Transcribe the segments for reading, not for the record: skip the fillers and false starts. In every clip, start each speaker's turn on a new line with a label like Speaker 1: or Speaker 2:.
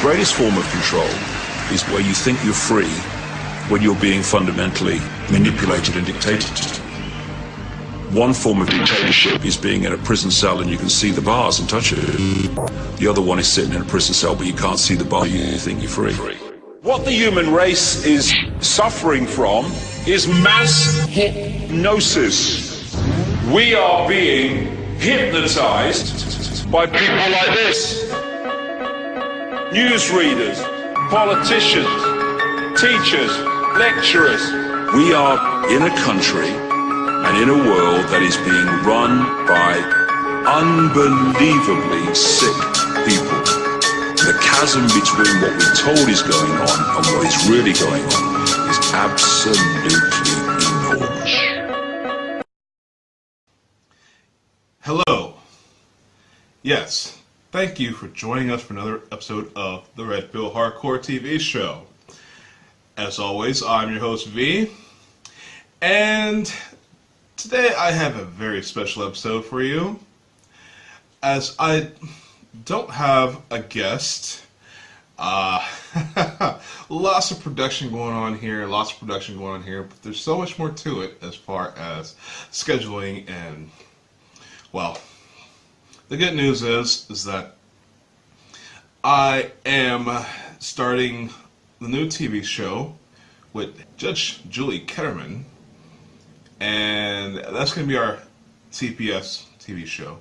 Speaker 1: greatest form of control is where you think you're free when you're being fundamentally manipulated and dictated. One form of dictatorship is being in a prison cell and you can see the bars and touch it. The other one is sitting in a prison cell but you can't see the bar, you think you're free. What the human race is suffering from is mass hypnosis. We are being hypnotized by people like this. Newsreaders, politicians, teachers, lecturers. We are in a country and in a world that is being run by unbelievably sick people. The chasm between what we're told is going on and what is really going on is absolutely enormous.
Speaker 2: Hello. Yes, thank you for joining us for another episode of the Red Pill Hardcore TV show. As always, I'm your host V, and today I have a very special episode for you, as I don't have a guest. Lots of production going on here, but there's so much more to it as far as scheduling and, well, the good news is that I am starting the new TV show with Judge Julie Ketterman, and that's going to be our CPS TV show.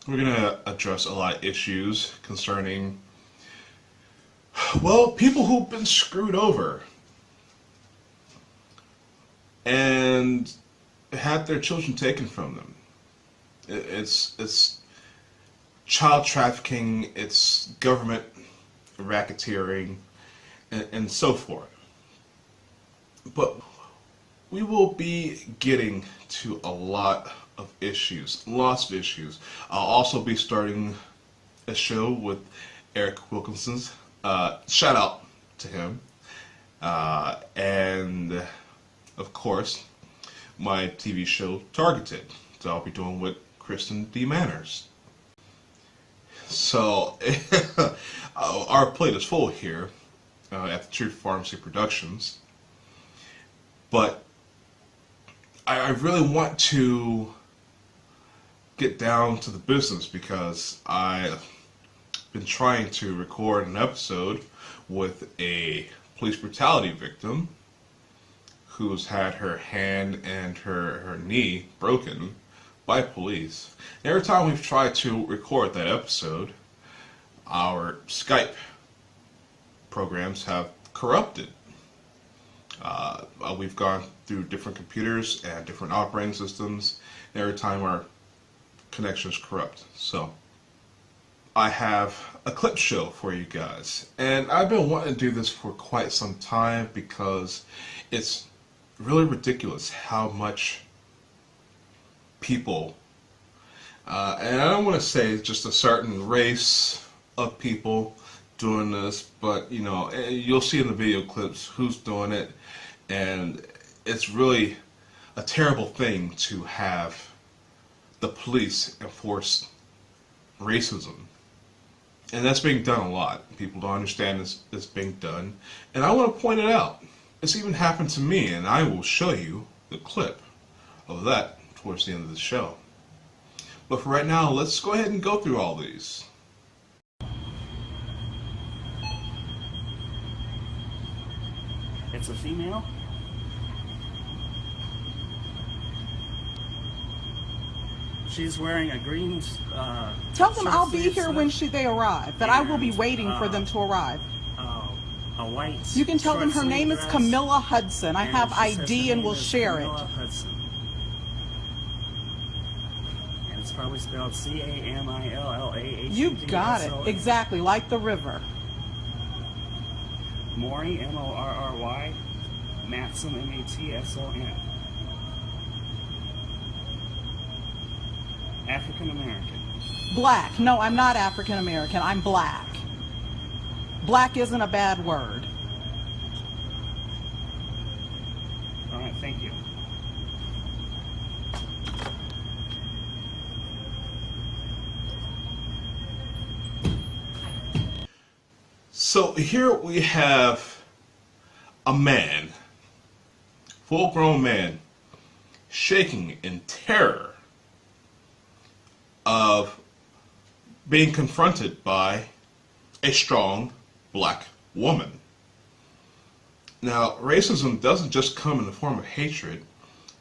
Speaker 2: We're going to address a lot of issues concerning, well, people who've been screwed over and had their children taken from them. It's child trafficking, it's government racketeering, and so forth. But we will be getting to a lot of issues, lots of issues. I'll also be starting a show with Eric Wilkinson's. Shout out to him. And of course, my TV show Targeted. So I'll be doing with Kristen D. Manners. So our plate is full here at the Truth Pharmacy Productions. But I really want to get down to the business because I've been trying to record an episode with a police brutality victim who's had her hand and her knee broken by police. And every time we've tried to record that episode, our Skype programs have corrupted. We've gone through different computers and different operating systems, and every time our connection is corrupt. So I have a clip show for you guys, and I've been wanting to do this for quite some time because it's really ridiculous how much people, and I don't want to say just a certain race of people doing this, but you know, you'll see in the video clips who's doing it, and it's really a terrible thing to have the police enforce racism. And that's being done a lot. People don't understand this being done. And I want to point it out. It's even happened to me, and I will show you the clip of that towards the end of the show. But for right now, let's go ahead and go through all these.
Speaker 3: It's a female. She's wearing a green
Speaker 4: tell them I'll be here when they arrive, that I will be waiting for them to arrive.
Speaker 3: A white.
Speaker 4: You can tell them her name is Camilla Hudson. I have ID and will share it.
Speaker 3: Hudson. And it's probably spelled C-A-M-I-L-L-A-H.
Speaker 4: You got it. Exactly, like the river.
Speaker 3: Morry, M-O-R-R-Y. Matson, M-A-T-S-O-N. African American.
Speaker 4: Black. No, I'm not African American. I'm black. Black isn't a bad word.
Speaker 3: All right, thank you.
Speaker 2: So here we have a man, full-grown man, shaking in terror of being confronted by a strong black woman. Now, racism doesn't just come in the form of hatred.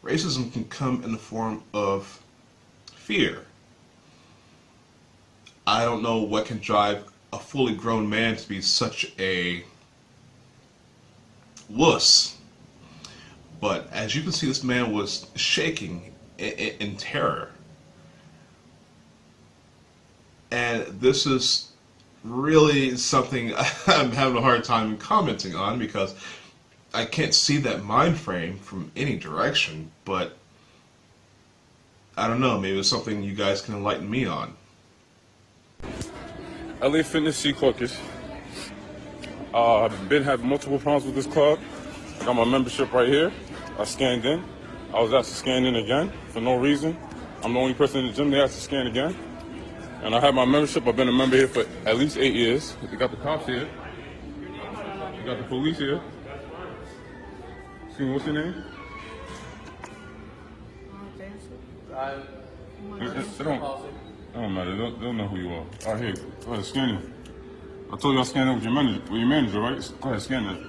Speaker 2: Racism can come in the form of fear. I don't know what can drive a fully grown man to be such a wuss. But as you can see, this man was shaking in terror. And this is really something I'm having a hard time commenting on, because I can't see that mind frame from any direction. But I don't know, maybe it's something you guys can enlighten me on.
Speaker 5: LA Fitness C Caucus. I've been having multiple problems with this club. I got my membership right here. I scanned in. I was asked to scan in again for no reason. I'm the only person in the gym they asked to scan again. And I have my membership. I've been a member here for at least 8 years. You got the cops here. You got the police here. See, what's your name? It don't matter. They don't know who you are. All right, here. Go ahead, scan it. I told you I'll scan it with your manager, right? Go ahead, scan it.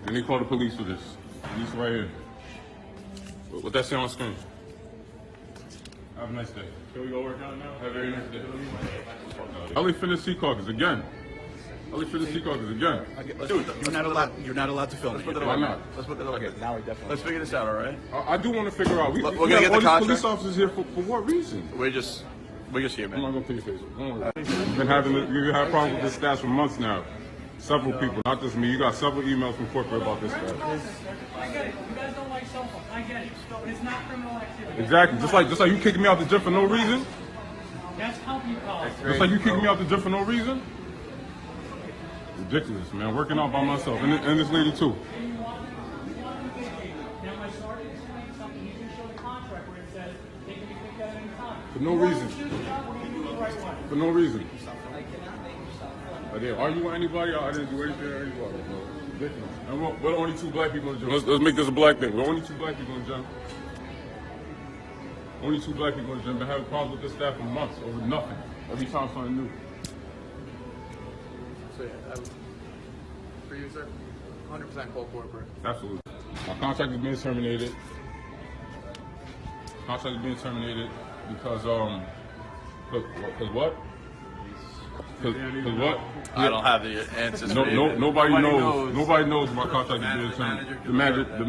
Speaker 5: Then they call the police for this. Police right here. What that say on screen? Have a nice day.
Speaker 6: Can we go work out now?
Speaker 5: Have a very nice day. LA Fitness C Caucus again. LA Fitness C Caucus again.
Speaker 6: Dude, you're not allowed to film.
Speaker 5: Why not?
Speaker 6: Let's put that okay. Now we definitely. Let's figure this out, all right?
Speaker 5: I do want to figure out.
Speaker 6: We're
Speaker 5: We
Speaker 6: gonna
Speaker 5: have
Speaker 6: get
Speaker 5: all
Speaker 6: the
Speaker 5: these police
Speaker 6: contract.
Speaker 5: officers here for what reason?
Speaker 6: We're just here,
Speaker 5: I'm
Speaker 6: man.
Speaker 5: not gonna take your face off. Don't worry. We've had problems with this stash for months now. Several people, not just me. You got several emails from corporate about this stash.
Speaker 7: I get it. You guys don't like cell phones. I get it. But it's not criminal activity.
Speaker 5: Exactly. Just like you kicking me out the gym for no reason.
Speaker 7: That's company policy.
Speaker 5: Just like you kicking me out the gym for no reason. Ridiculous, man. Working out by myself, and this lady too.
Speaker 7: Now my sergeant explained something. He's going to show the contract where it says they can be picked at any time.
Speaker 5: For no reason. For no reason. I didn't argue with anybody. I didn't do anything to anybody. Ridiculous. And we're the only two black people in the gym. Let's make this a black thing. We're only two black people in the gym. Only two black people in the gym. Been having problems with this staff for months over nothing. Every time something new.
Speaker 6: So yeah, for you, sir, 100% call corporate.
Speaker 5: Absolutely. My contract is being terminated. Contract is being terminated because what? Because what?
Speaker 6: I don't have the answers.
Speaker 5: Nobody knows. Nobody knows my contract is being terminated.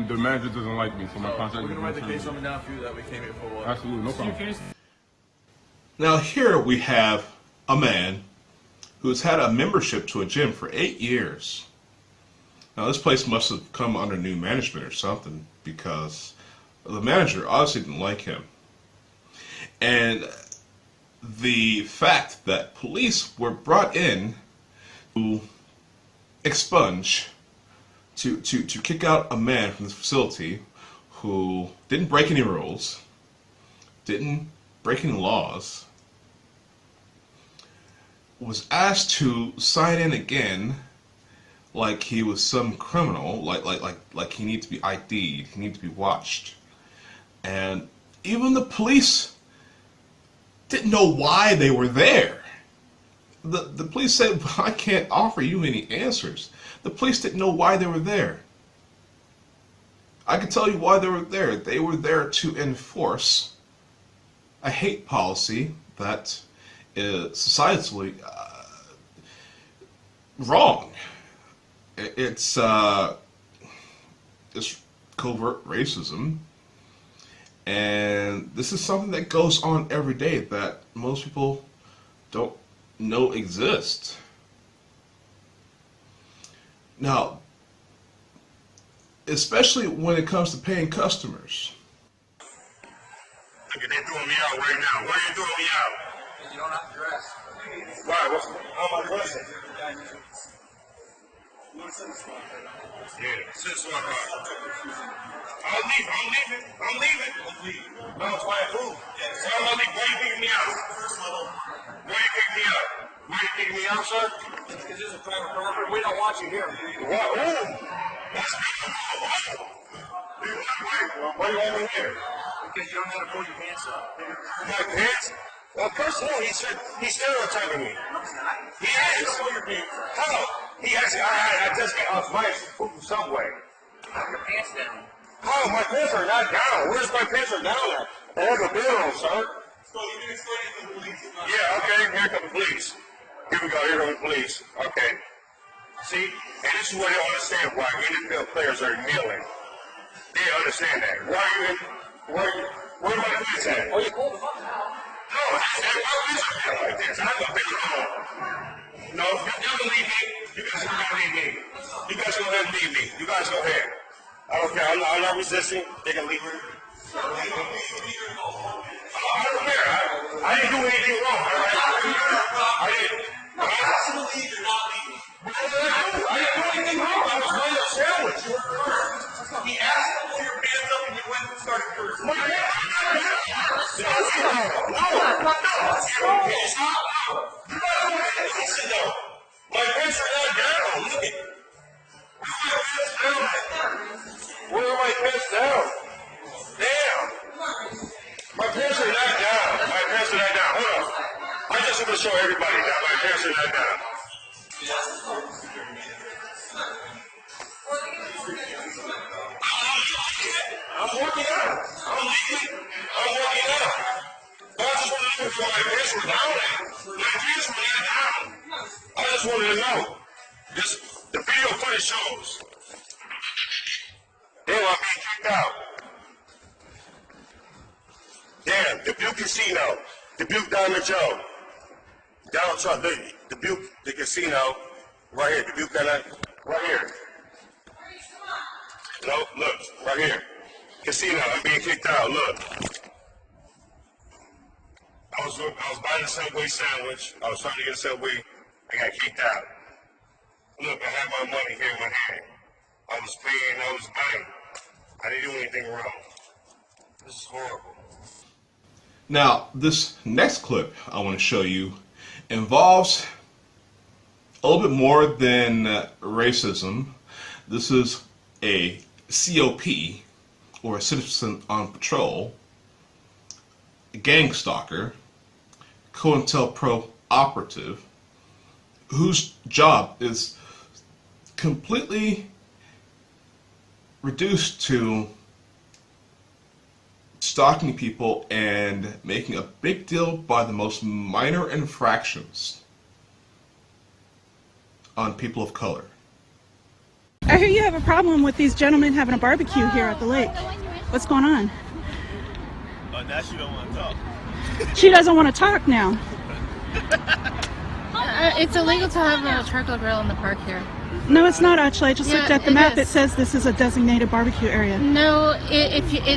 Speaker 5: The manager doesn't like me, so my contract is being
Speaker 6: We're gonna write the case
Speaker 5: terminated.
Speaker 6: something down for you that we came here for. What?
Speaker 5: Absolutely, no problem.
Speaker 2: Now here we have a man who's had a membership to a gym for 8 years. Now this place must have come under new management or something, because the manager obviously didn't like him. And the fact that police were brought in to expunge, to kick out a man from this facility who didn't break any rules, didn't break any laws, was asked to sign in again like he was some criminal, like he needed to be ID'd, he needed to be watched. And even the police didn't know why they were there. The police said, I can't offer you any answers. The police didn't know why they were there. I can tell you why they were there. They were there to enforce a hate policy that is societally wrong. It's covert racism. And this is something that goes on every day that most people don't know exists. Now, especially when it comes to paying customers.
Speaker 8: Look, they throwing me out right now. Why are you throwing me out? You don't have to dress. Why? How am I dressing? Yeah, since what? I'm leaving. I'm leaving. No, it's why I moved. So I'm gonna leave. Why you picking me up? Why you picking me up? Why you picking me up, sir? Because this is a private property. We don't want you here. What? Who? That's me. Why do you want me here? Because you don't know how to pull your pants up. My pants? Well, first of all, he's stereotyping me. He is. How? He actually, I just got off my subway. Your pants down. Oh, my pants are not down. Where's my pants are down at? I have a bill on, sir. So you can explain it to the police. Yeah, okay, here come the police. Here we go, here come the police. Okay. See, and this is what they don't understand why NFL players are kneeling. They understand that. Where my pants at? Oh, you pulled them up now. No, I said, why is it like this? I'm gonna pick it up. No, you're gonna leave me. You guys are gonna leave me. You guys are gonna leave me. You guys go ahead. I don't care. I'm not resisting. They can leave her. I don't care. I didn't do anything wrong. I didn't. I asked you to leave. You're not leaving. I didn't do anything wrong. I was running a sandwich. He asked you to pull your pants up and you went and started cursing. No. Listen though. My pants are not down. Look at it. Where are my pants down? Damn. My pants are not down. My pants are not down. Hold on. I just want to show everybody that my pants are not down. I'm working out. I'm leaving. I'm working out. I just want to know if my pants were down. My pants were not down. I just wanted to know. The video footage shows. Damn, I'm being kicked out. Damn, Dubuque Casino. Dubuque Diamond Joe. Donald Trump, Dubuque, the casino. Right here, Dubuque Diamond, right here. No, look, right here. Casino, I'm being kicked out, look. I was buying a Subway sandwich. I was trying to get a Subway. I got kicked out. Look, I have my money here in my hand. I was paying, I was buying. I didn't do anything wrong. This is horrible.
Speaker 2: Now, this next clip I want to show you involves a little bit more than racism. This is a COP, or a citizen on patrol, a gang stalker, COINTELPRO operative, whose job is completely reduced to stalking people and making a big deal by the most minor infractions on people of color.
Speaker 4: I hear you have a problem with these gentlemen having a barbecue here at the lake. What's going on?
Speaker 9: Oh, now she don't want to talk.
Speaker 4: She doesn't want to talk now.
Speaker 10: It's illegal to have a charcoal grill in the park here.
Speaker 4: No, it's not actually. I just looked at the map.
Speaker 10: Is.
Speaker 4: It says this is a designated barbecue area.
Speaker 10: No,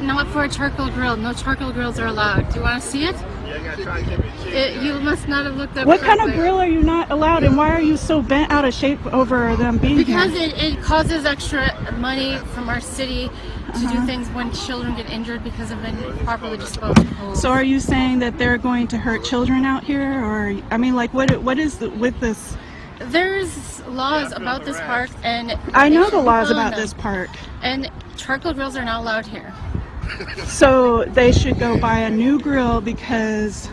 Speaker 10: not for a charcoal grill. No charcoal grills are allowed. Do you want to see it?
Speaker 9: Yeah, I gotta try and give it.
Speaker 10: You must not have looked up.
Speaker 4: What kind of grill are you not allowed, and why are you so bent out of shape over them being
Speaker 10: because
Speaker 4: here?
Speaker 10: Because it causes extra money from our city to do things when children get injured because of improperly disposed of.
Speaker 4: So are you saying that they're going to hurt children out here, or I mean, like, what is with this?
Speaker 10: There's laws about this park, and
Speaker 4: I know the laws about this park.
Speaker 10: And charcoal grills are not allowed here.
Speaker 4: So they should go buy a new grill, because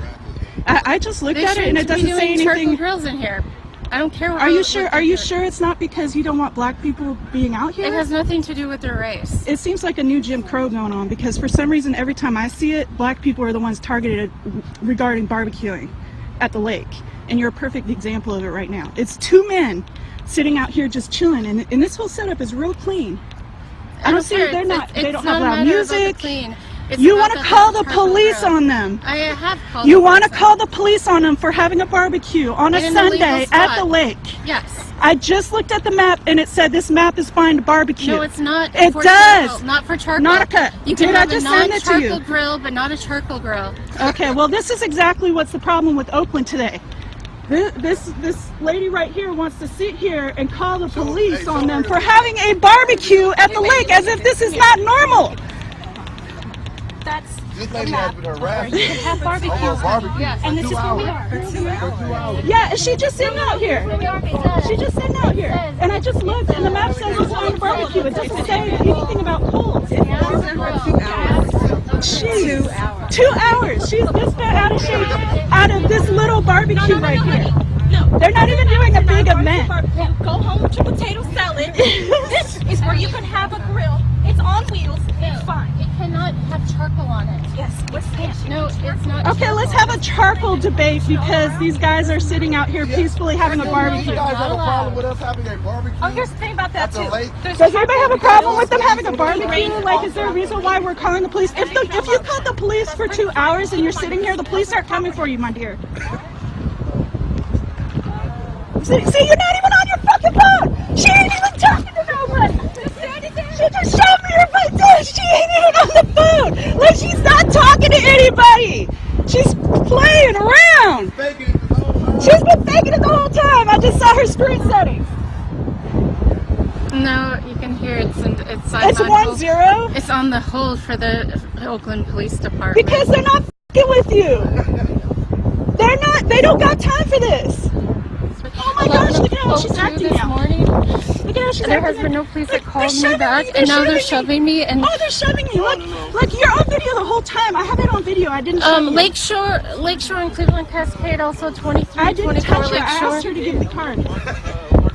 Speaker 4: I just looked at it and it doesn't say anything.
Speaker 10: Charcoal grills in here. I don't care.
Speaker 4: Are you sure? Are you sure it's not because you don't want black people being out here?
Speaker 10: It has nothing to do with their race.
Speaker 4: It seems like a new Jim Crow going on, because for some reason every time I see it, black people are the ones targeted regarding barbecuing at the lake. And you're a perfect example of it right now. It's two men sitting out here just chilling, and this whole setup is real clean. I don't see they're not. They don't have loud music. You want to call the police on them.
Speaker 10: I have called.
Speaker 4: You want to call the police on them for having a barbecue on a Sunday at the lake.
Speaker 10: Yes.
Speaker 4: I just looked at the map and it said this map is fine to barbecue.
Speaker 10: No, it's not.
Speaker 4: It does.
Speaker 10: Not for charcoal.
Speaker 4: Nautica,
Speaker 10: You can
Speaker 4: did
Speaker 10: have
Speaker 4: I just
Speaker 10: a
Speaker 4: send it to you?
Speaker 10: non-charcoal grill, but not a charcoal grill.
Speaker 4: Okay, well, this is exactly what's the problem with Oakland today. This lady right here wants to sit here and call the police on them for having a barbecue at the lake, as if this is not normal.
Speaker 8: This lady has been harassed.
Speaker 4: You can have barbecue.
Speaker 8: Yes.
Speaker 4: And this is where we are.
Speaker 8: For 2 hours.
Speaker 4: Yeah, she just sitting out here. She just sitting out here. And I just looked, and the map says it's on barbecue. It doesn't say anything about coals. Jeez. 2 hours. She's this bit out of shape out of this little barbecue right here. They're not even doing a big event.
Speaker 11: Go home to potato salad. This is where you can have a grill. It's on wheels. It's fine.
Speaker 10: It cannot have charcoal on it.
Speaker 11: Yes. What's the issue?
Speaker 10: No, it's not.
Speaker 4: Okay, let's have a charcoal debate because these guys are sitting out here peacefully having a barbecue.
Speaker 8: You guys have a problem with us having a barbecue?
Speaker 11: Oh, here's the thing about that too.
Speaker 4: Does anybody have a problem with them having a barbecue? Like, is there a reason why we're calling the police? If you called the police for 2 hours and you're sitting here, the police aren't coming for you, my dear. See, you're not even on your fucking phone. She ain't even talking to nobody. She just showed me her front door. She ain't even on the phone. Like, she's not talking to anybody. She's playing around. She's been faking it the whole time. I just saw her screen settings.
Speaker 10: No, you can hear it's on
Speaker 4: It's
Speaker 10: the
Speaker 4: 1-0.
Speaker 10: It's on the hold for the Oakland Police Department.
Speaker 4: Because they're not fucking with you. They're not. They don't got time for this. Oh my gosh, look at how she's acting
Speaker 10: this
Speaker 4: now.
Speaker 10: morning.
Speaker 4: Look at how she's
Speaker 10: There has
Speaker 4: acting.
Speaker 10: been no police that called
Speaker 4: They're
Speaker 10: me back,
Speaker 4: me,
Speaker 10: and now they're shoving me. And
Speaker 4: oh, they're shoving me. Look, you're on video the whole time. I have it on video. I didn't show you.
Speaker 10: Lakeshore and Cleveland Cascade, also 23,
Speaker 4: I didn't
Speaker 10: 24
Speaker 4: touch her. I
Speaker 10: Lakeshore.
Speaker 4: asked her to give the card.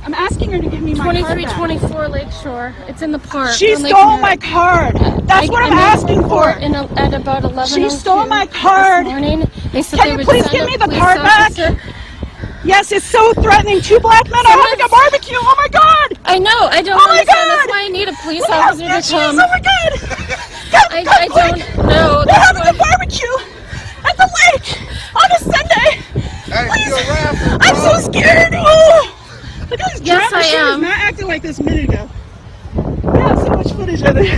Speaker 4: I'm asking her to give me my card
Speaker 10: 23,
Speaker 4: back.
Speaker 10: 24 Lakeshore. It's in the park.
Speaker 4: She stole my card. That's what I'm asking for.
Speaker 10: At about 11.
Speaker 4: She stole my card.
Speaker 10: This morning. They said
Speaker 4: Can
Speaker 10: they
Speaker 4: you
Speaker 10: would
Speaker 4: please
Speaker 10: send
Speaker 4: give
Speaker 10: a
Speaker 4: me the
Speaker 10: police
Speaker 4: card back?
Speaker 10: officer.
Speaker 4: Yes, it's so threatening. 2 black men are having a barbecue. Oh my god.
Speaker 10: I know. I don't
Speaker 4: Oh my
Speaker 10: understand.
Speaker 4: God.
Speaker 10: That's why I need a police
Speaker 4: Look how
Speaker 10: officer to
Speaker 4: sketchy it is.
Speaker 10: come.
Speaker 4: Oh my god.
Speaker 10: I don't know.
Speaker 4: They're having a barbecue at the lake on a Sunday.
Speaker 8: Hey, you around?
Speaker 4: I'm so scared. Oh. Look at this
Speaker 10: Yes,
Speaker 4: drama.
Speaker 10: I
Speaker 4: She was
Speaker 10: am.
Speaker 4: not acting like this a minute ago. We have so much footage of it.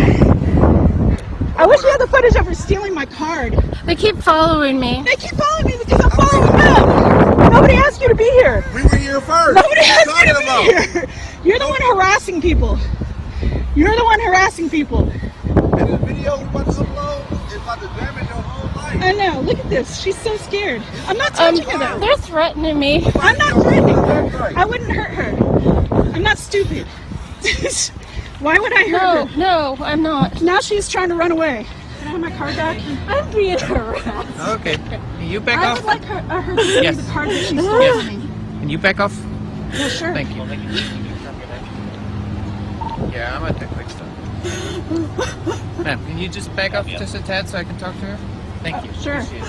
Speaker 4: I wish we had the footage of her stealing my card.
Speaker 10: They keep following me.
Speaker 4: They keep following me because I'm following them. Nobody asked you to be here.
Speaker 8: We were here first.
Speaker 4: Nobody asked
Speaker 8: What
Speaker 4: you
Speaker 8: are
Speaker 4: to
Speaker 8: you
Speaker 4: be
Speaker 8: talking
Speaker 4: here. You're the one harassing people. You're the one harassing people.
Speaker 8: And the video we about to upload is about to damage your whole life.
Speaker 4: I know. Look at this. She's so scared. I'm not touching her though.
Speaker 10: They're threatening me.
Speaker 4: I'm not threatening her. I wouldn't hurt her. I'm not stupid. Why would I hurt her?
Speaker 10: No, I'm not.
Speaker 4: Now she's trying to run away. Can I have my card back?
Speaker 10: I'm being harassed.
Speaker 12: Okay. Can you back
Speaker 4: I
Speaker 12: off?
Speaker 4: would like her to give me
Speaker 12: Yes.
Speaker 4: the card that she stole from me.
Speaker 12: Can you back off?
Speaker 4: Yeah, sure.
Speaker 12: Thank you. Yeah, I'm at the quick stop. Ma'am, can you just back off just a tad so I can talk to her? Thank you.
Speaker 4: Sure.
Speaker 12: Appreciate it.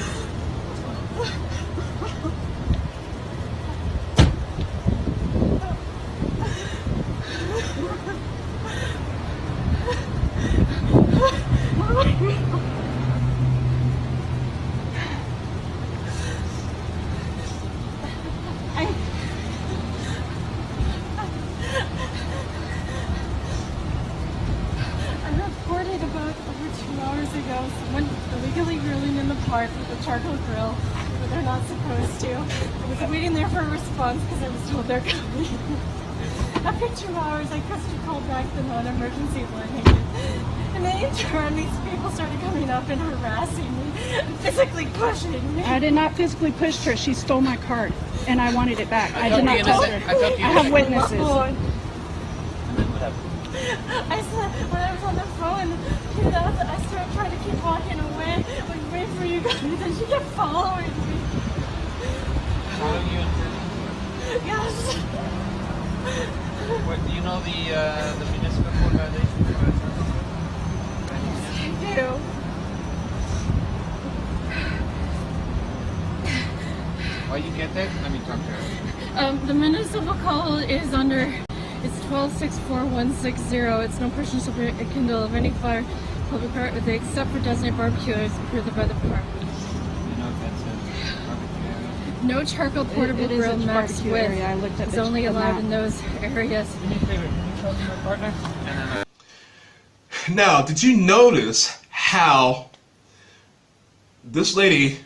Speaker 10: I reported about over 2 hours ago someone illegally grilling in the park with a charcoal grill, but they're not supposed to. I was waiting there for a response because I was told they're coming. After 2 hours, I quickly called back the non-emergency line, and then in turn, these people started coming up and harassing me, physically pushing me.
Speaker 4: I did not physically push her. She stole my card, and I wanted it back. I did not touch her. I have witnesses.
Speaker 10: I said, when I was on the phone, I started trying to keep walking away, like wait for you guys, and she kept following me.
Speaker 12: Following you in prison?
Speaker 10: Yes.
Speaker 12: What, do you know the municipal code violation?
Speaker 10: I do.
Speaker 12: While you get that, let me talk to her.
Speaker 10: The municipal call is under, it's 12-64160. It's no person shall be kindle of any fire, public part, except for designated barbecue as approved by the department.
Speaker 12: You know if that's a barbecue area?
Speaker 10: No charcoal portable
Speaker 4: It is
Speaker 10: grill
Speaker 4: a
Speaker 10: max
Speaker 4: barbecue
Speaker 10: width
Speaker 4: area. I looked at
Speaker 10: is
Speaker 4: the
Speaker 10: only allowed
Speaker 4: map.
Speaker 10: in those areas.
Speaker 12: Do me a favor, can you talk to my partner? And then
Speaker 2: Now, did you notice how this lady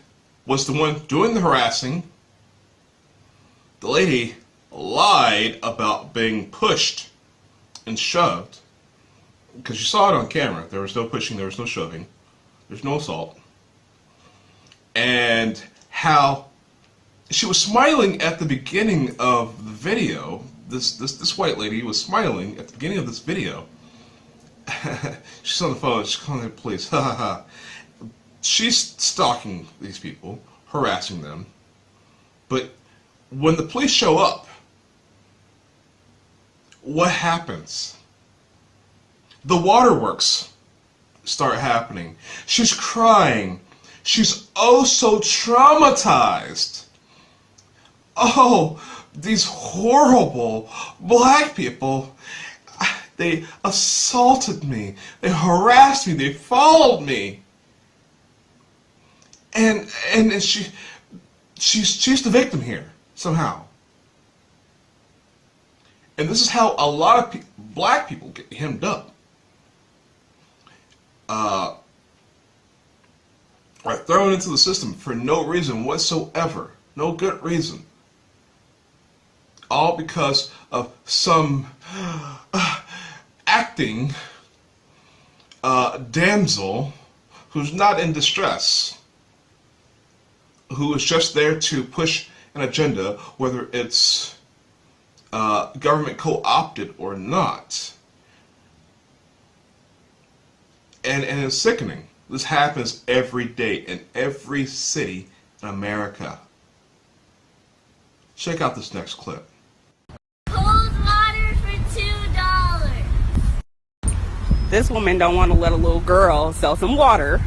Speaker 2: was the one doing the harassing? The lady lied about being pushed and shoved, because you saw it on camera. There was no pushing, there was no shoving, there's no assault. and how she was smiling at the beginning of the video. This white lady was smiling at the beginning of this video. She's on the phone. She's calling the police. Ha ha ha. She's stalking these people, harassing them. But when the police show up, what happens? The waterworks start happening. She's crying. She's oh so traumatized. Oh, these horrible black people, they assaulted me, they harassed me, they followed me. And she's the victim here, somehow. And this is how a lot of black people get hemmed up. Are thrown into the system for no reason whatsoever. No good reason. All because of some acting damsel who's not in distress, who is just there to push an agenda, whether it's government co-opted or not. And it's sickening. This happens every day in every city in America. Check out this next clip.
Speaker 11: Cold water for $2.
Speaker 13: This woman don't want to let a little girl sell some water.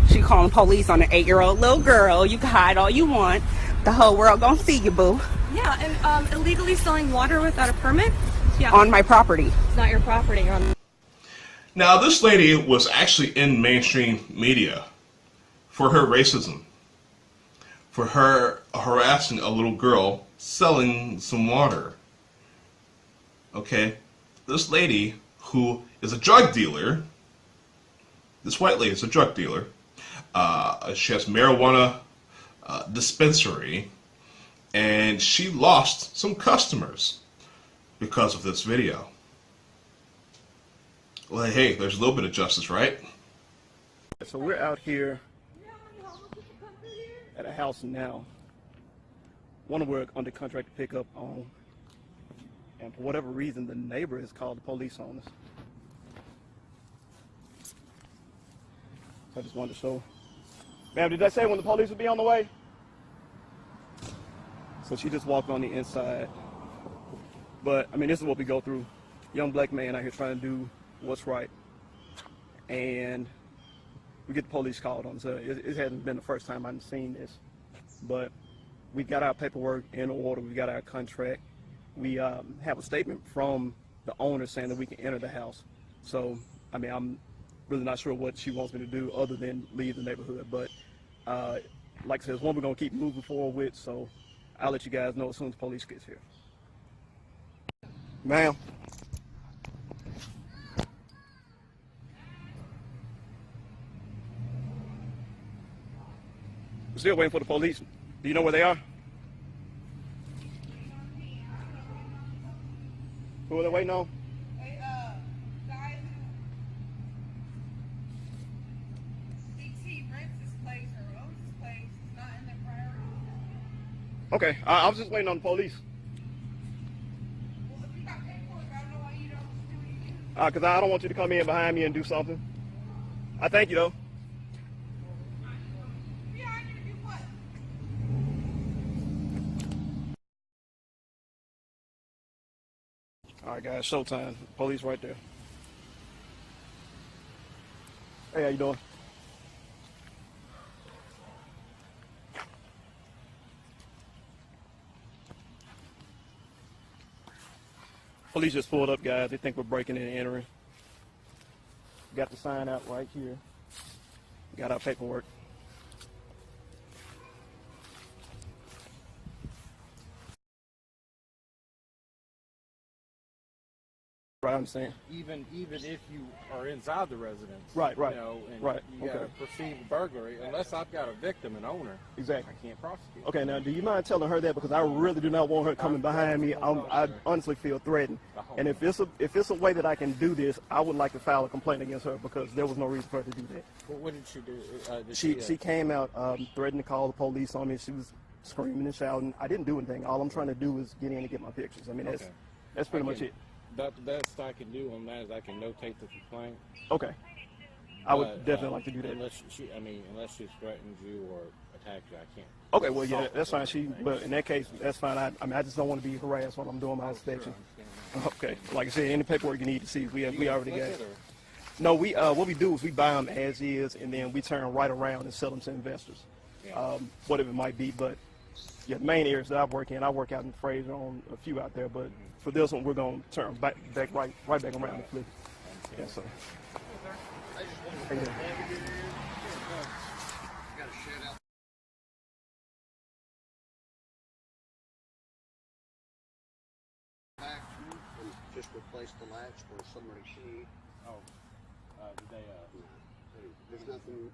Speaker 13: She calling police on an 8-year-old little girl. You can hide all you want. The whole world gonna see you, boo.
Speaker 14: Yeah, and illegally selling water without a permit? Yeah.
Speaker 13: On my property.
Speaker 14: It's not your property.
Speaker 2: Now, this lady was actually in mainstream media for her racism, for her harassing a little girl selling some water. Okay? This lady, who is a drug dealer, this white lady is a drug dealer. She has marijuana dispensary, and she lost some customers because of this video. Well, hey, there's a little bit of justice, right?
Speaker 15: So we're out here at a house now. One of we're under contract to pick up on, and for whatever reason, the neighbor has called the police on us. I just wanted to show. Ma'am, did I say when the police would be on the way? So she just walked on the inside. But, I mean, this is what we go through. Young black man out here trying to do what's right. And we get the police called on us. It hasn't been the first time I've seen this. But we got our paperwork in order. We got our contract. We have a statement from the owner saying that we can enter the house. So, I mean, I'm really not sure what she wants me to do other than leave the neighborhood. But like I said, it's one we're going to keep moving forward with. So I'll let you guys know as soon as the police gets here. Ma'am. We're still waiting for the police. Do you know where they are? Who are they waiting on? Okay, I was just waiting on the police. Well, if you got paperwork, I don't know why you don't do anything. Because I don't want you to come in behind me and do something. I thank you, though. Behind you to do what? All right, guys, showtime. Police right there. Hey, how you doing? Police just pulled up, guys. They think we're breaking in and entering. Got the sign out right here. Got our paperwork. I understand.
Speaker 16: Even if you are inside the residence,
Speaker 15: Right.
Speaker 16: You know, and
Speaker 15: Right.
Speaker 16: you got a perceived burglary, unless I've got a victim and owner,
Speaker 15: Exactly.
Speaker 16: I can't prosecute.
Speaker 15: Okay, now do you mind telling her that, because I really do not want her coming behind me. I honestly feel threatened, and if it's a way that I can do this, I would like to file a complaint against her because there was no reason for her to do that.
Speaker 16: Well, what did she do?
Speaker 15: She came out, threatened to call the police on me. She was screaming and shouting. I didn't do anything. All I'm trying to do is get in and get my pictures. I mean, that's pretty much it.
Speaker 16: The best I can do on that is I can notate the complaint.
Speaker 15: Okay. I would definitely like to do that.
Speaker 16: Unless she threatens you or attacks you, I can't.
Speaker 15: Okay, well, yeah, that's fine. But in that case, that's fine. I just don't want to be harassed while I'm doing my inspection. Okay. Like I said, any paperwork you need to see, we already got it. No, what we do is we buy them as is, and then we turn right around and sell them to investors, whatever it might be. But yeah, the main areas that I work in, I work out in Fraser on a few out there, but for this one, we're going to turn back right back around and flip. Yeah, so. Hey, yeah.
Speaker 17: Just replace the latch for somebody key.
Speaker 16: Oh, did they?
Speaker 17: There's nothing.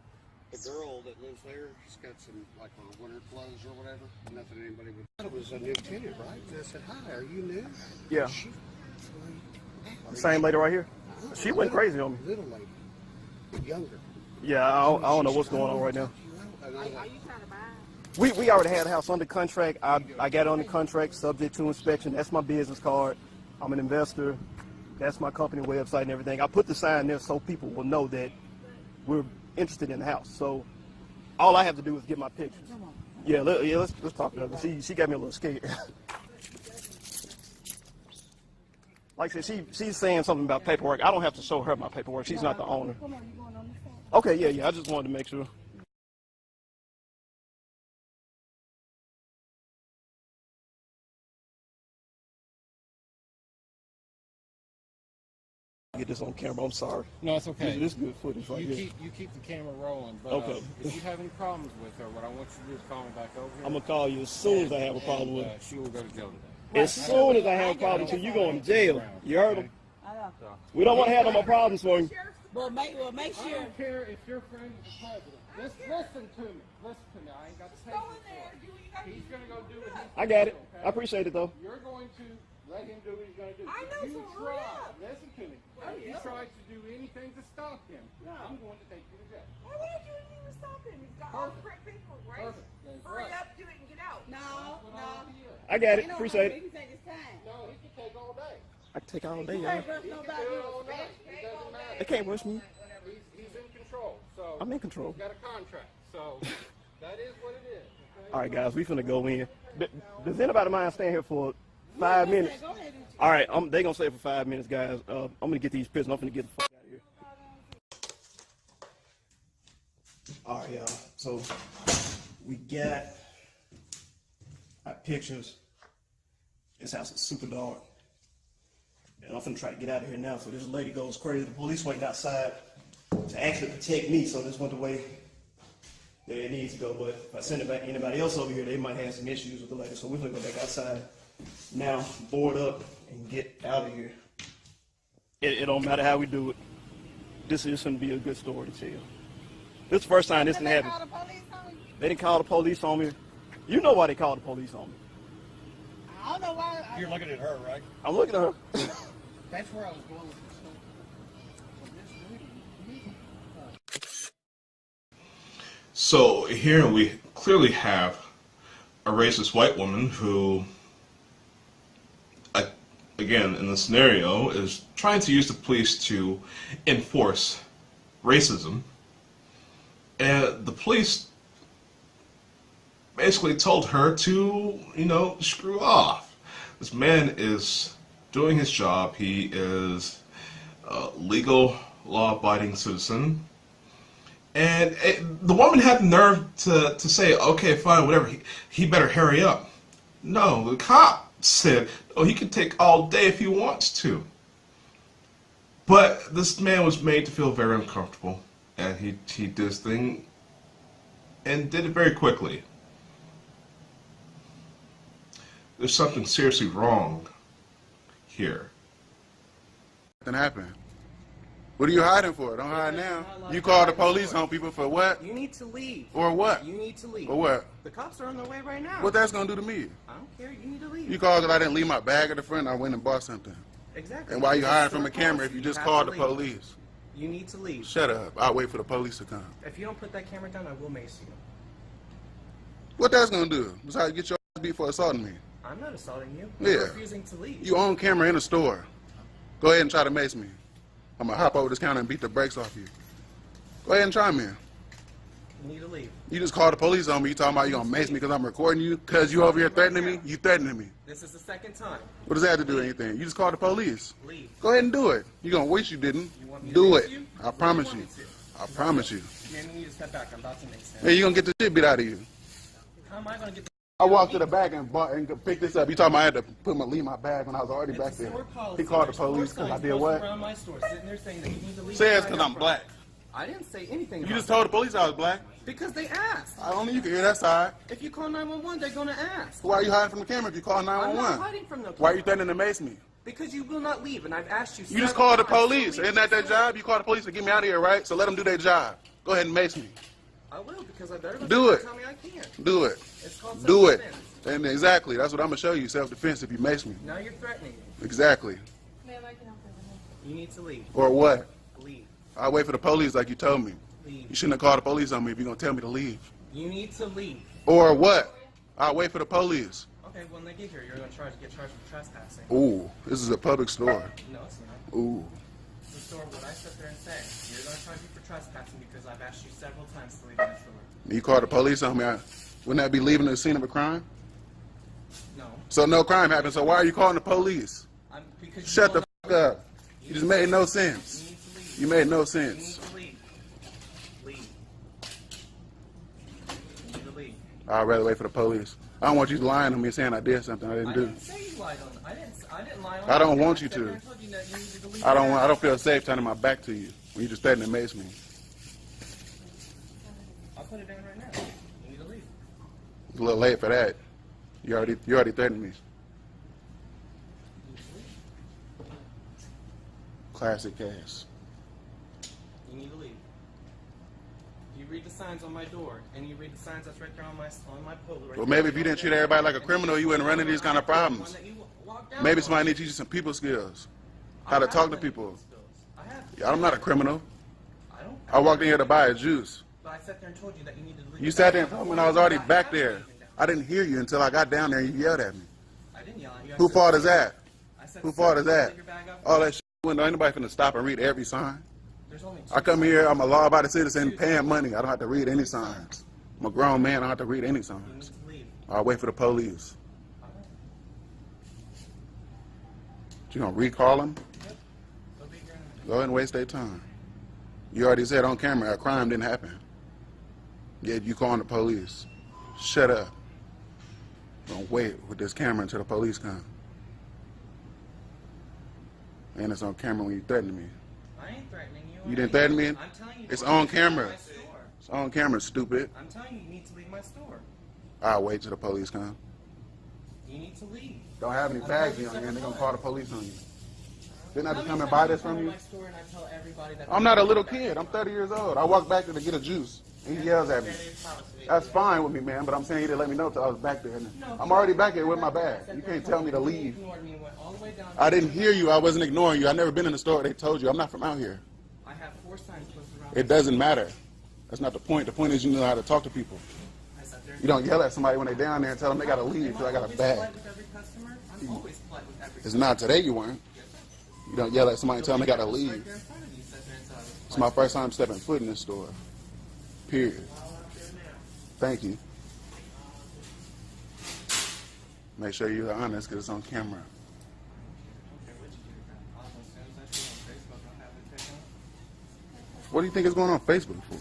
Speaker 17: The girl that lives there, she's got some like her winter clothes or whatever. Nothing anybody would. It was a new tenant, right? And I said, "Hi, are you new?"
Speaker 15: Yeah.
Speaker 17: She
Speaker 15: The same lady right here. She went crazy on me.
Speaker 17: Little lady, younger.
Speaker 15: Yeah, I don't know what's going on right now.
Speaker 17: And I was like,
Speaker 15: We already had a house under contract. I got it under contract, subject to inspection. That's my business card. I'm an investor. That's my company website and everything. I put the sign there so people will know that we're interested in the house. So all I have to do is get my pictures. Yeah, let's talk to her. She got me a little scared. Like I said, she's saying something about paperwork. I don't have to show her my paperwork. She's not the owner. Okay, yeah. I just wanted to make sure. Get this on camera. I'm sorry.
Speaker 16: No, it's okay.
Speaker 15: This is good footage right here.
Speaker 16: You keep the camera rolling. But
Speaker 15: Okay.
Speaker 16: If you have any problems with her, what I want you to do is call me back over here.
Speaker 15: I'm gonna call you as soon as I have a problem with her.
Speaker 16: She will go to jail today.
Speaker 15: As soon as I have a problem with you, going to jail. You heard him? We don't want to have no more problems for him.
Speaker 18: Well, make sure.
Speaker 16: I don't care if your friend is the president. Listen to me. Listen to me. I ain't got to say this. He's going to go do what he's
Speaker 15: I got it.
Speaker 16: okay?
Speaker 15: I appreciate it, though.
Speaker 16: You're going to let him do what he's going to do.
Speaker 18: I know,
Speaker 16: You
Speaker 18: so
Speaker 16: try.
Speaker 18: hurry up.
Speaker 16: Listen to me. If you try to do anything to stop him, I'm going to take you to jail.
Speaker 18: Why would I do anything to stop him? He's got all the correct paperwork, right?
Speaker 16: Perfect. That's
Speaker 18: Hurry
Speaker 16: right.
Speaker 18: up, do it, and get out. No.
Speaker 15: I got it.
Speaker 18: You know,
Speaker 15: Appreciate
Speaker 18: he
Speaker 15: it.
Speaker 18: can take his time.
Speaker 16: No, he can take all day.
Speaker 15: I can take all day,
Speaker 18: You
Speaker 15: y'all.
Speaker 18: can't rush nobody.
Speaker 16: It doesn't matter.
Speaker 15: They can't rush me.
Speaker 16: He's in control. So
Speaker 15: I'm in control.
Speaker 16: He's got a contract. So that is what it is. Okay?
Speaker 15: All right, guys, we finna go in. Does anybody mind staying here for 5 minutes? All right, they gonna stay for 5 minutes, guys. I'm gonna get these pictures. I'm gonna get the fuck out of here. All right, y'all. So we got our pictures. This house is super dark, and I'm finna try to get out of here now. So this lady goes crazy. The police waiting outside to actually protect me. So this went the way that it needs to go. But if I send anybody else over here, they might have some issues with the lady. So we're gonna go back outside now, board up, and get out of here. It don't matter how we do it. This is gonna be a good story to tell. This is the first time this didn't happen. They didn't call the police on me. You know why they called the police on me.
Speaker 18: I don't know why.
Speaker 17: You're looking at her, right?
Speaker 15: I'm looking at her.
Speaker 17: That's where I was going with this story.
Speaker 2: So here we clearly have a racist white woman who, again, in the scenario, is trying to use the police to enforce racism. And the police basically told her to, screw off. This man is doing his job. He is a legal, law-abiding citizen. And the woman had the nerve to say, okay, fine, whatever, he better hurry up. No, the cop said, oh, he can take all day if he wants to. But this man was made to feel very uncomfortable, and he did his thing and did it very quickly. There's something seriously wrong here.
Speaker 19: nothing happened. What are you hiding for? Don't hide now. You call the police on people for what?
Speaker 20: You need to leave.
Speaker 19: Or what?
Speaker 20: You need to leave.
Speaker 19: Or what?
Speaker 20: The cops are on their way right now.
Speaker 19: What that's gonna do to me?
Speaker 20: I don't care. You need to leave.
Speaker 19: You called because I didn't leave my bag at the front. I went and bought something.
Speaker 20: Exactly.
Speaker 19: And why you
Speaker 20: It's
Speaker 19: hiding
Speaker 20: a
Speaker 19: from a
Speaker 20: store
Speaker 19: camera
Speaker 20: policy.
Speaker 19: if you just
Speaker 20: have
Speaker 19: called
Speaker 20: to
Speaker 19: the
Speaker 20: leave.
Speaker 19: police?
Speaker 20: You need to leave.
Speaker 19: Shut up. I'll wait for the police to come.
Speaker 20: If you don't put that camera down, I will mace you.
Speaker 19: What that's gonna do? Besides get your ass beat for assaulting me.
Speaker 20: I'm not assaulting you.
Speaker 19: Yeah.
Speaker 20: You're refusing to leave.
Speaker 19: You own camera in a store. Go ahead and try to mace me. I'm gonna hop over this counter and beat the brakes off you. Go ahead and try me.
Speaker 20: You need to leave.
Speaker 19: You just called the police on me. You talking about you gonna mace me because I'm recording you? Because you over here threatening me? You threatening me.
Speaker 20: This is the second time.
Speaker 19: What does that have to do with anything? You just called the police.
Speaker 20: Leave.
Speaker 19: Go ahead and do it. You gonna wish you didn't.
Speaker 20: You want me to
Speaker 19: Do
Speaker 20: mace
Speaker 19: it.
Speaker 20: you?
Speaker 19: I promise you. I promise you.
Speaker 20: Man, you need to step back. I'm about to mace him.
Speaker 19: Hey, you gonna get the shit beat out of you.
Speaker 20: How am I going to get the...
Speaker 19: I walked to the back and bought and picked this up. You talking about I had to leave my bag when I was already back there. He called the police because I did what?
Speaker 20: Around my store, sitting there saying that you need to leave.
Speaker 19: Says because I'm black.
Speaker 20: I didn't say anything.
Speaker 19: You just told the police I was black.
Speaker 20: Because they asked.
Speaker 19: Only you can hear that side.
Speaker 20: If you call 911, they're going to ask.
Speaker 19: Why are you hiding from the camera if you call 911?
Speaker 20: I'm not hiding from the camera.
Speaker 19: Why are you threatening to mace me?
Speaker 20: Because you will not leave, and I've asked you.
Speaker 19: You just called the police. Isn't that their job? You called the police to get me out of here, right? So let them do their job. Go ahead and mace me.
Speaker 20: I will, because I better
Speaker 19: Do it.
Speaker 20: tell me I can't.
Speaker 19: Do it.
Speaker 20: It's called
Speaker 19: Do it.
Speaker 20: self-defense.
Speaker 19: And exactly, that's what I'm gonna show you, self-defense if you mace me.
Speaker 20: Now you're threatening me.
Speaker 19: Exactly.
Speaker 10: Ma'am, I can help you.
Speaker 20: You need to leave.
Speaker 19: Or what?
Speaker 20: Leave.
Speaker 19: I'll wait for the police like you told me.
Speaker 20: Leave.
Speaker 19: You shouldn't have called the police on me if you're gonna tell me to leave.
Speaker 20: You need to leave.
Speaker 19: Or what? I'll wait for the police.
Speaker 20: Okay, when they get here, you're going to get charged with trespassing.
Speaker 19: Ooh, this is a public store.
Speaker 20: No, it's not.
Speaker 19: Ooh.
Speaker 20: The store, what I sit there and say, you're going to charge me for trespassing because I've asked you several times to leave my store.
Speaker 19: You called the police on me. Wouldn't that be leaving the scene of a crime?
Speaker 20: No.
Speaker 19: So no crime happened. So why are you calling the police?
Speaker 20: Because you
Speaker 19: Shut the
Speaker 20: don't
Speaker 19: fuck up. You just made no sense. You made no sense.
Speaker 20: leave. Leave. You need to leave.
Speaker 19: I'd rather wait for the police. I don't want you lying on me saying I did something I didn't do.
Speaker 20: I didn't say you lied on it. I didn't lie on
Speaker 19: I don't
Speaker 20: you.
Speaker 19: want you
Speaker 20: I sat there
Speaker 19: to.
Speaker 20: and told you that you needed to leave
Speaker 19: I
Speaker 20: now.
Speaker 19: don't feel safe turning my back to you when you just threatening to mace me.
Speaker 20: I'll put it down right now. You need to leave.
Speaker 19: It's a little late for that. You already threatened me. Classic case.
Speaker 20: You need to leave. If you read the signs on my door, and you read the signs that's right there on my polo. Right
Speaker 19: Well,
Speaker 20: there,
Speaker 19: maybe if you didn't treat everybody like a criminal, you wouldn't run into these kind of problems. Maybe somebody needs to teach you some people skills. How to talk to people. I'm not a criminal. I walked in here to buy a juice.
Speaker 20: But I sat there and told you that you needed to leave.
Speaker 19: You sat there and told me when I was already back there. I didn't hear you until I got down there and you yelled at me.
Speaker 20: I didn't yell at you.
Speaker 19: Who fault is that? Who fault is that?
Speaker 20: Your bag up.
Speaker 19: All that shit. Ain't nobody finna stop and read every sign.
Speaker 20: There's only two
Speaker 19: I come here, I'm a law-abiding citizen paying money. I don't have to read any signs. I'm a grown man, I don't have to read any signs. I'll wait for the police. You gonna recall them? Go ahead and waste their time. You already said on camera a crime didn't happen. Yet you calling the police. Shut up. Don't wait with this camera until the police come. And it's on camera when you threaten me.
Speaker 20: I ain't threatening you.
Speaker 19: You didn't threaten me?
Speaker 20: I'm telling you.
Speaker 19: It's
Speaker 20: to
Speaker 19: on
Speaker 20: leave
Speaker 19: camera.
Speaker 20: my store.
Speaker 19: It's on camera, stupid.
Speaker 20: I'm telling you, you need to leave my store.
Speaker 19: I'll wait till the police come.
Speaker 20: You need to leave.
Speaker 19: Don't have any bags on you and they're gonna call the police on you. Didn't I just come and buy this from you? I'm not a little kid. I'm 30 years old. I walked back there to get a juice. And he yells at me. That's fine with me, man, but I'm saying he didn't let me know until I was back there. I'm already back here with my bag. You can't tell me to leave. I didn't hear you. I wasn't ignoring you. I've never been in the store. They told you. I'm not from out here.
Speaker 20: I have 4 signs posted around.
Speaker 19: It doesn't matter. That's not the point. The point is you know how to talk to people. You don't yell at somebody when they're down there and tell them they got to leave because I got a bag. It's not today you weren't. You don't yell at somebody and tell them they got to leave. It's my first time stepping foot in this store. Period. Thank you. Make sure you're honest because it's on camera. What do you think is going on Facebook for?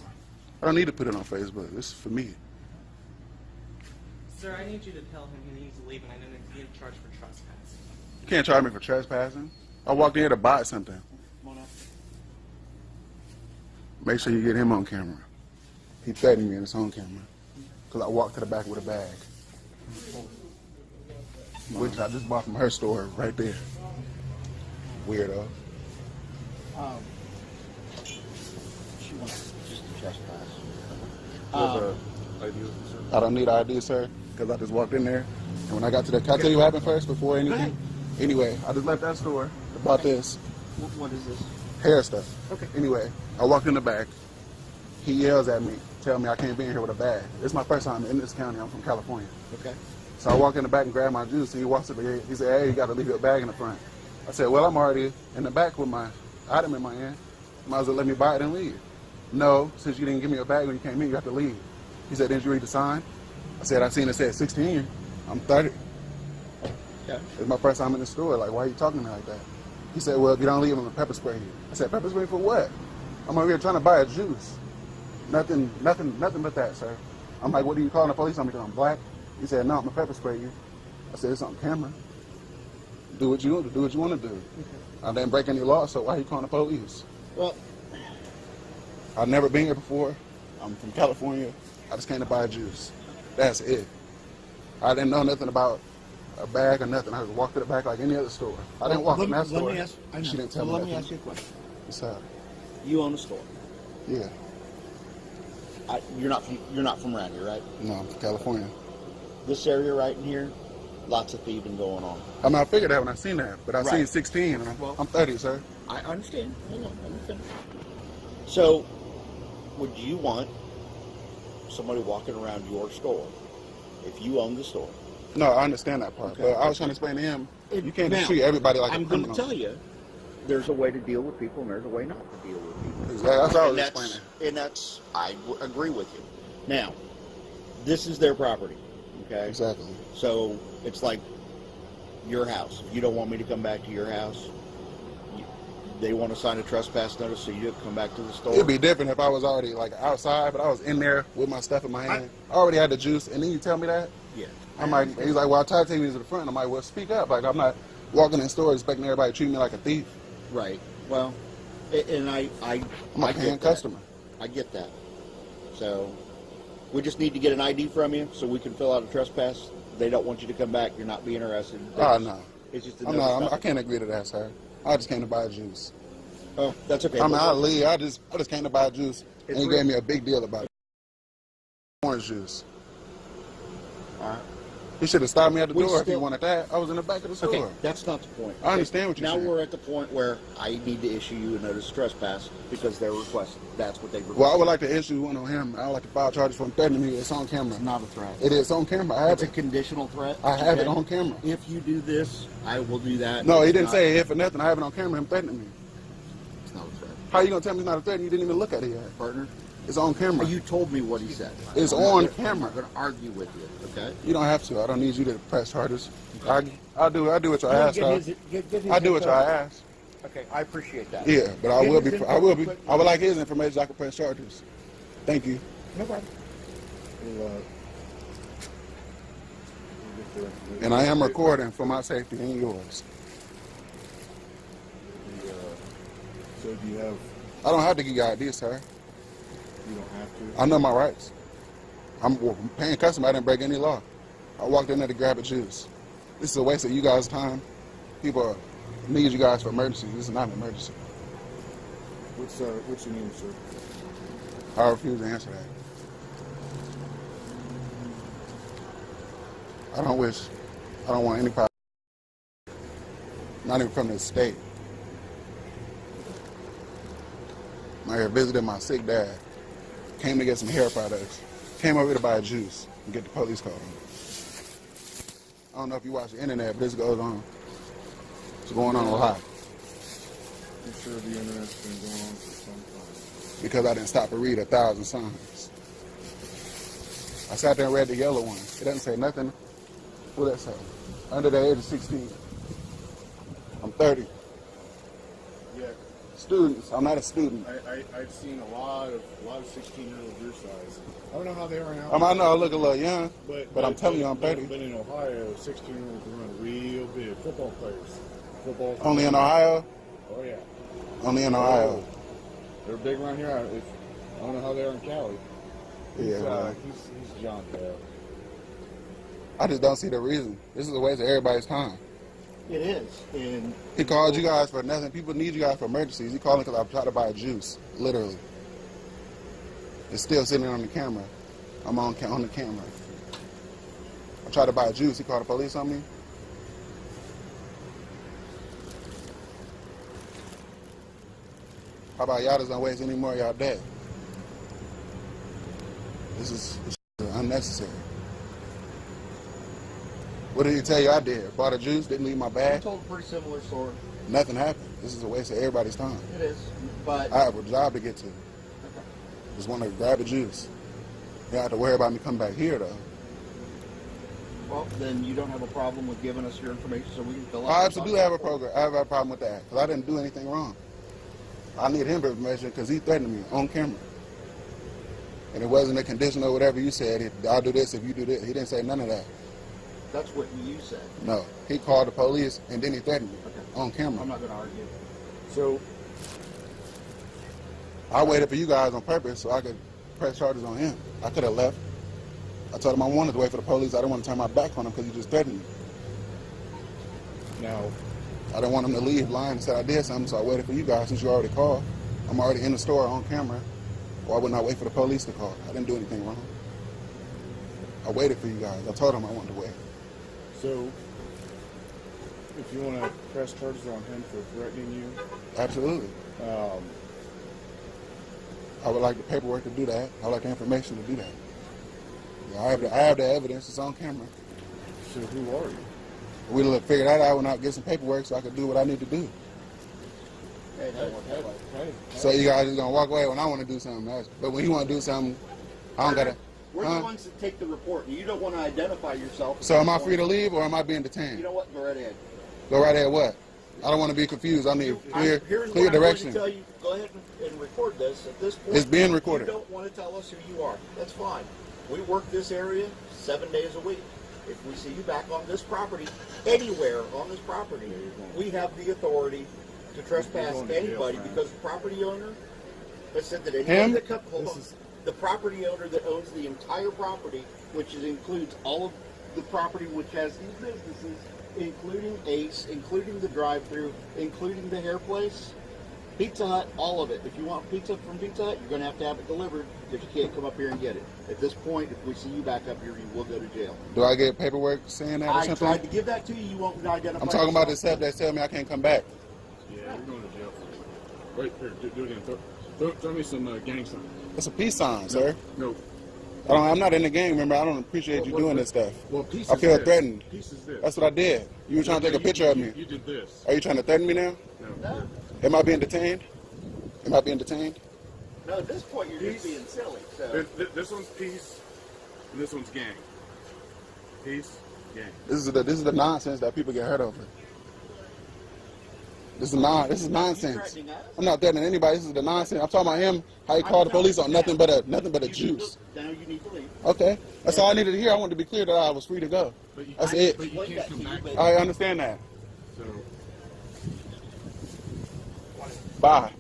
Speaker 19: I don't need to put it on Facebook. This is for me.
Speaker 20: Sir, I need you to tell him he needs to leave and I know that he's charged for trespassing.
Speaker 19: You can't charge me for trespassing. I walked in here to buy something. Make sure you get him on camera. He threatened me and it's on camera. Because I walked to the back with a bag. Which I just bought from her store right there. Weirdo.
Speaker 17: She wants just to trespass.
Speaker 19: I don't need ID, sir, because I just walked in there. And when I got to the, can I tell you what happened first before anything? Anyway, I just left that store, bought this.
Speaker 17: What is this?
Speaker 19: Hair stuff.
Speaker 17: Okay.
Speaker 19: Anyway, I walked in the back. He yells at me, tell me I can't be in here with a bag. It's my first time in this county. I'm from California.
Speaker 17: Okay.
Speaker 19: So I walk in the back and grab my juice, and he walks up here. He said, hey, you got to leave your bag in the front. I said, well, I'm already in the back with my item in my hand. Might as well let me buy it and leave. No, since you didn't give me a bag when you came in, you have to leave. He said, didn't you read the sign? I said, I seen it said 16. I'm 30.
Speaker 17: Yeah.
Speaker 19: It's my first time in the store. Like, why are you talking to me like that? He said, well, if you don't leave, I'm going to pepper spray you. I said, pepper spray for what? I'm over here trying to buy a juice. Nothing but that, sir. I'm like, what are you calling the police on me because I'm black? He said, no, I'm going to pepper spray you. I said, it's on camera. Do what you want to do. Okay. I didn't break any law, so why are you calling the police?
Speaker 17: Well,
Speaker 19: I've never been here before. I'm from California. I just came to buy juice. That's it. I didn't know nothing about a bag or nothing. I just walked to the back like any other store. I didn't walk in that store. She didn't tell me
Speaker 17: let
Speaker 19: nothing.
Speaker 17: me ask you a question.
Speaker 19: What's up?
Speaker 17: You own a store.
Speaker 19: Yeah.
Speaker 17: You're not from around here, right?
Speaker 19: No, I'm from California.
Speaker 17: This area right in here, lots of thieving going on.
Speaker 19: I mean, I figured that when I seen that, but I
Speaker 17: Right.
Speaker 19: seen 16. And I'm 30, sir.
Speaker 17: I understand. Hang on, let me finish. So, would you want somebody walking around your store if you own the store?
Speaker 19: No, I understand that part,
Speaker 17: Okay.
Speaker 19: but I was trying to explain to him, you can't just
Speaker 17: Now,
Speaker 19: treat everybody like
Speaker 17: I'm
Speaker 19: a
Speaker 17: going
Speaker 19: criminal.
Speaker 17: to tell you, there's a way to deal with people and there's a way not to deal with people.
Speaker 19: Exactly. That's all I was
Speaker 17: And
Speaker 19: explaining.
Speaker 17: And that's, I agree with you. Now, this is their property, okay?
Speaker 19: Exactly.
Speaker 17: So, it's like your house. If you don't want me to come back to your house, they want to sign a trespass notice so you don't come back to the store.
Speaker 19: It'd be different if I was already like outside, but I was in there with my stuff in my hand. I already had the juice, and then you tell me that?
Speaker 17: Yeah.
Speaker 19: I'm like, he's like, well, I tried to take you to the front. I'm like, well, speak up. Like, I'm not walking in stores expecting everybody to treat me like a thief.
Speaker 17: Right. Well, and I'm
Speaker 19: a paying customer.
Speaker 17: I get that. So, we just need to get an ID from you so we can fill out a trespass. They don't want you to come back. You're not being arrested.
Speaker 19: Oh, no.
Speaker 17: It's just
Speaker 19: I can't agree to that, sir. I just came to buy juice.
Speaker 17: Oh, that's okay.
Speaker 19: I mean, I'll leave. I just came to buy juice, and he gave me a big deal about it. Orange juice.
Speaker 17: All right.
Speaker 19: He should have stopped me at the door if he wanted that. I was in the back of the store.
Speaker 17: Okay, that's not the point.
Speaker 19: I understand what you're saying.
Speaker 17: Now we're at the point where I need to issue you a notice of trespass because they're requesting. That's what they requested.
Speaker 19: Well, I would like to issue one on him. I would like to file charges for him threatening me. It's on camera.
Speaker 17: It's not a threat.
Speaker 19: It is on camera. I have
Speaker 17: It's a conditional threat.
Speaker 19: I have it on camera.
Speaker 17: If you do this, I will do that.
Speaker 19: No, he
Speaker 17: It's
Speaker 19: didn't
Speaker 17: not-
Speaker 19: say if or nothing. I have it on camera. Him threatening me.
Speaker 17: It's not a threat.
Speaker 19: How you gonna tell me it's not a threat? You didn't even look at it yet,
Speaker 17: Partner.
Speaker 19: It's on camera.
Speaker 17: You told me what he said.
Speaker 19: It's
Speaker 17: I'm
Speaker 19: on
Speaker 17: not gonna-
Speaker 19: camera.
Speaker 17: I'm not going to argue with you. Okay.
Speaker 19: You don't have to. I don't need you to press charges. I do what y'all ask.
Speaker 17: Get his
Speaker 19: I do what y'all ask.
Speaker 17: Okay, I appreciate that.
Speaker 19: Yeah, but I would like his information so I can press charges. Thank you.
Speaker 17: No problem.
Speaker 19: And I am recording for my safety and yours.
Speaker 21: So do you have?
Speaker 19: I don't have to give you ID, sir.
Speaker 21: You don't have to.
Speaker 19: I know my rights. I'm paying customer. I didn't break any law. I walked in there to grab a juice. This is a waste of you guys' time. People need you guys for emergencies. This is not an emergency.
Speaker 21: What's your name, sir?
Speaker 19: I refuse to answer that. I don't want any problem. Not even from this state. I'm here visiting my sick dad. Came to get some hair products. Came over here to buy a juice and get the police called on me. I don't know if you watch the internet, but this goes on. It's going on a lot.
Speaker 21: I'm sure the internet's been going on for some time.
Speaker 19: Because I didn't stop to read 1,000 signs. I sat there and read the yellow one. It doesn't say nothing. What does that say? Under the age of 16. I'm 30.
Speaker 21: Yeah.
Speaker 19: Students. I'm not a student.
Speaker 21: I've seen a lot of 16-year-olds your size. I don't know how they are now.
Speaker 19: I know I look a little young, but I'm telling you I'm 30.
Speaker 21: But in Ohio, 16-year-olds run real big. Football players.
Speaker 19: Only in Ohio?
Speaker 21: Oh, yeah.
Speaker 19: Only in Ohio.
Speaker 21: They're big around here. I don't know how they are in Cali.
Speaker 19: Yeah.
Speaker 21: He's John Bell.
Speaker 19: I just don't see the reason. This is a waste of everybody's time.
Speaker 17: It is. And
Speaker 19: he called you guys for nothing. People need you guys for emergencies. He calling because I tried to buy juice, literally. It's still sitting on the camera. I'm on the camera. I tried to buy juice. He called the police on me. How about y'all just don't waste any more of y'all day? This is unnecessary. What did he tell you I did? Bought a juice, didn't leave my
Speaker 17: I
Speaker 19: bag?
Speaker 17: told a pretty similar story.
Speaker 19: Nothing happened. This is a waste of everybody's time.
Speaker 17: It is, but
Speaker 19: I have a job to get to. Just want to grab a juice. You don't have to worry about me coming back here, though.
Speaker 17: well, then you don't have a problem with giving us your information so we can fill out.
Speaker 19: I absolutely have a program. I have a problem with that because I didn't do anything wrong. I need him information because he threatened me on camera. And it wasn't a condition or whatever you said. I'll do this if you do this. He didn't say none of that.
Speaker 17: That's what you said.
Speaker 19: No. He called the police and then he threatened me on camera.
Speaker 17: I'm not going to argue.
Speaker 19: So I waited for you guys on purpose so I could press charges on him. I could have left. I told him I wanted to wait for the police. I didn't want to turn my back on him because he just threatened me. Now, I didn't want him to leave lying and said I did something, so I waited for you guys since you already called. I'm already in the store on camera. Why wouldn't I wait for the police to call? I didn't do anything wrong. I waited for you guys. I told him I wanted to wait.
Speaker 21: So, if you want to press charges on him for threatening you?
Speaker 19: Absolutely. I would like the paperwork to do that. I would like the information to do that. Yeah, I have the evidence. It's on camera.
Speaker 21: So who are you?
Speaker 19: We'll figure that out when I get some paperwork so I can do what I need to do.
Speaker 17: Hey,
Speaker 19: So you guys are going to walk away when I want to do something else. But when you want to do something, I don't got to...
Speaker 17: We're the ones that take the report, and you don't want to identify yourself.
Speaker 19: So am I free to leave or am I being detained?
Speaker 17: You know what? Go right ahead.
Speaker 19: Go right ahead what? I don't want to be confused. I need clear
Speaker 17: Here's
Speaker 19: direction.
Speaker 17: what I'm going to tell you. Go ahead and record this. At this point,
Speaker 19: It's being recorded.
Speaker 17: You don't want to tell us who you are. That's fine. We work this area 7 days a week. If we see you back on this property, anywhere on this property, we have the authority to trespass anybody because the property owner has said that anyone that comes, the property owner that owns the entire property, which includes all of the property which has these businesses, including Ace, including the drive-thru, including the hair place, Pizza Hut, all of it. If you want pizza from Pizza Hut, you're going to have it delivered if you can't come up here and get it. At this point, if we see you back up here, you will go to jail.
Speaker 19: Do I get paperwork saying that or something?
Speaker 17: I tried to give that to you. You won't identify
Speaker 19: I'm talking about the
Speaker 17: yourself.
Speaker 19: stuff that tell me I can't come back.
Speaker 21: Yeah, you're going to jail for it. Wait, here, do it again. Throw me some gang signs.
Speaker 19: It's a peace sign, sir.
Speaker 21: No.
Speaker 19: I'm not in the gang, remember? I don't appreciate you doing this stuff.
Speaker 21: Well, peace
Speaker 19: I
Speaker 21: is
Speaker 19: feel
Speaker 21: this.
Speaker 19: threatened.
Speaker 21: Peace is this.
Speaker 19: That's what I did. You were trying to take a picture of me.
Speaker 21: You did this.
Speaker 19: Are you trying to threaten me now?
Speaker 21: No.
Speaker 19: Am I being detained? Am I being detained?
Speaker 17: No, at this point, you're just being silly. So.
Speaker 21: This one's peace, and this one's gang. Peace, gang.
Speaker 19: This is the nonsense that people get hurt over. This is nonsense. I'm not threatening anybody. This is the nonsense. I'm talking about him. How he called the police on nothing but a juice.
Speaker 17: Now you need to leave.
Speaker 19: Okay, that's all I needed to hear. I wanted to be clear that I was free to go. That's it.
Speaker 21: But you can't come back.
Speaker 19: I understand that.
Speaker 21: So.
Speaker 19: Bye.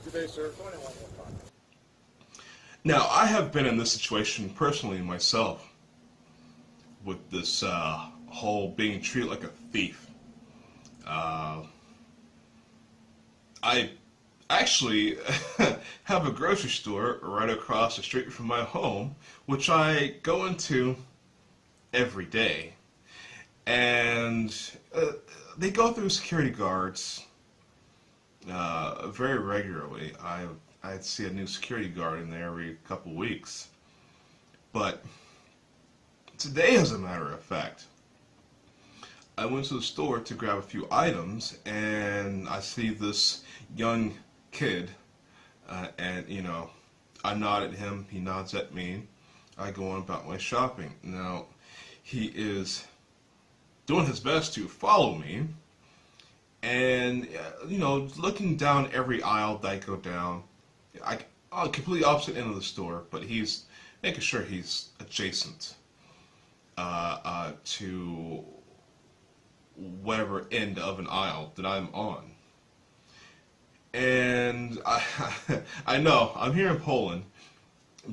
Speaker 21: Good day, sir.
Speaker 2: Now, I have been in this situation personally myself with this whole being treated like a thief. I actually have a grocery store right across the street from my home, which I go into every day. And they go through security guards very regularly. I'd see a new security guard in there every couple weeks. But today, as a matter of fact, I went to the store to grab a few items, and I see this young kid, and, you know, I nod at him, he nods at me, I go on about my shopping. Now, he is doing his best to follow me, and, you know, looking down every aisle that I go down, on the completely opposite end of the store, but he's making sure he's adjacent to whatever end of an aisle that I'm on. And I know, I'm here in Poland,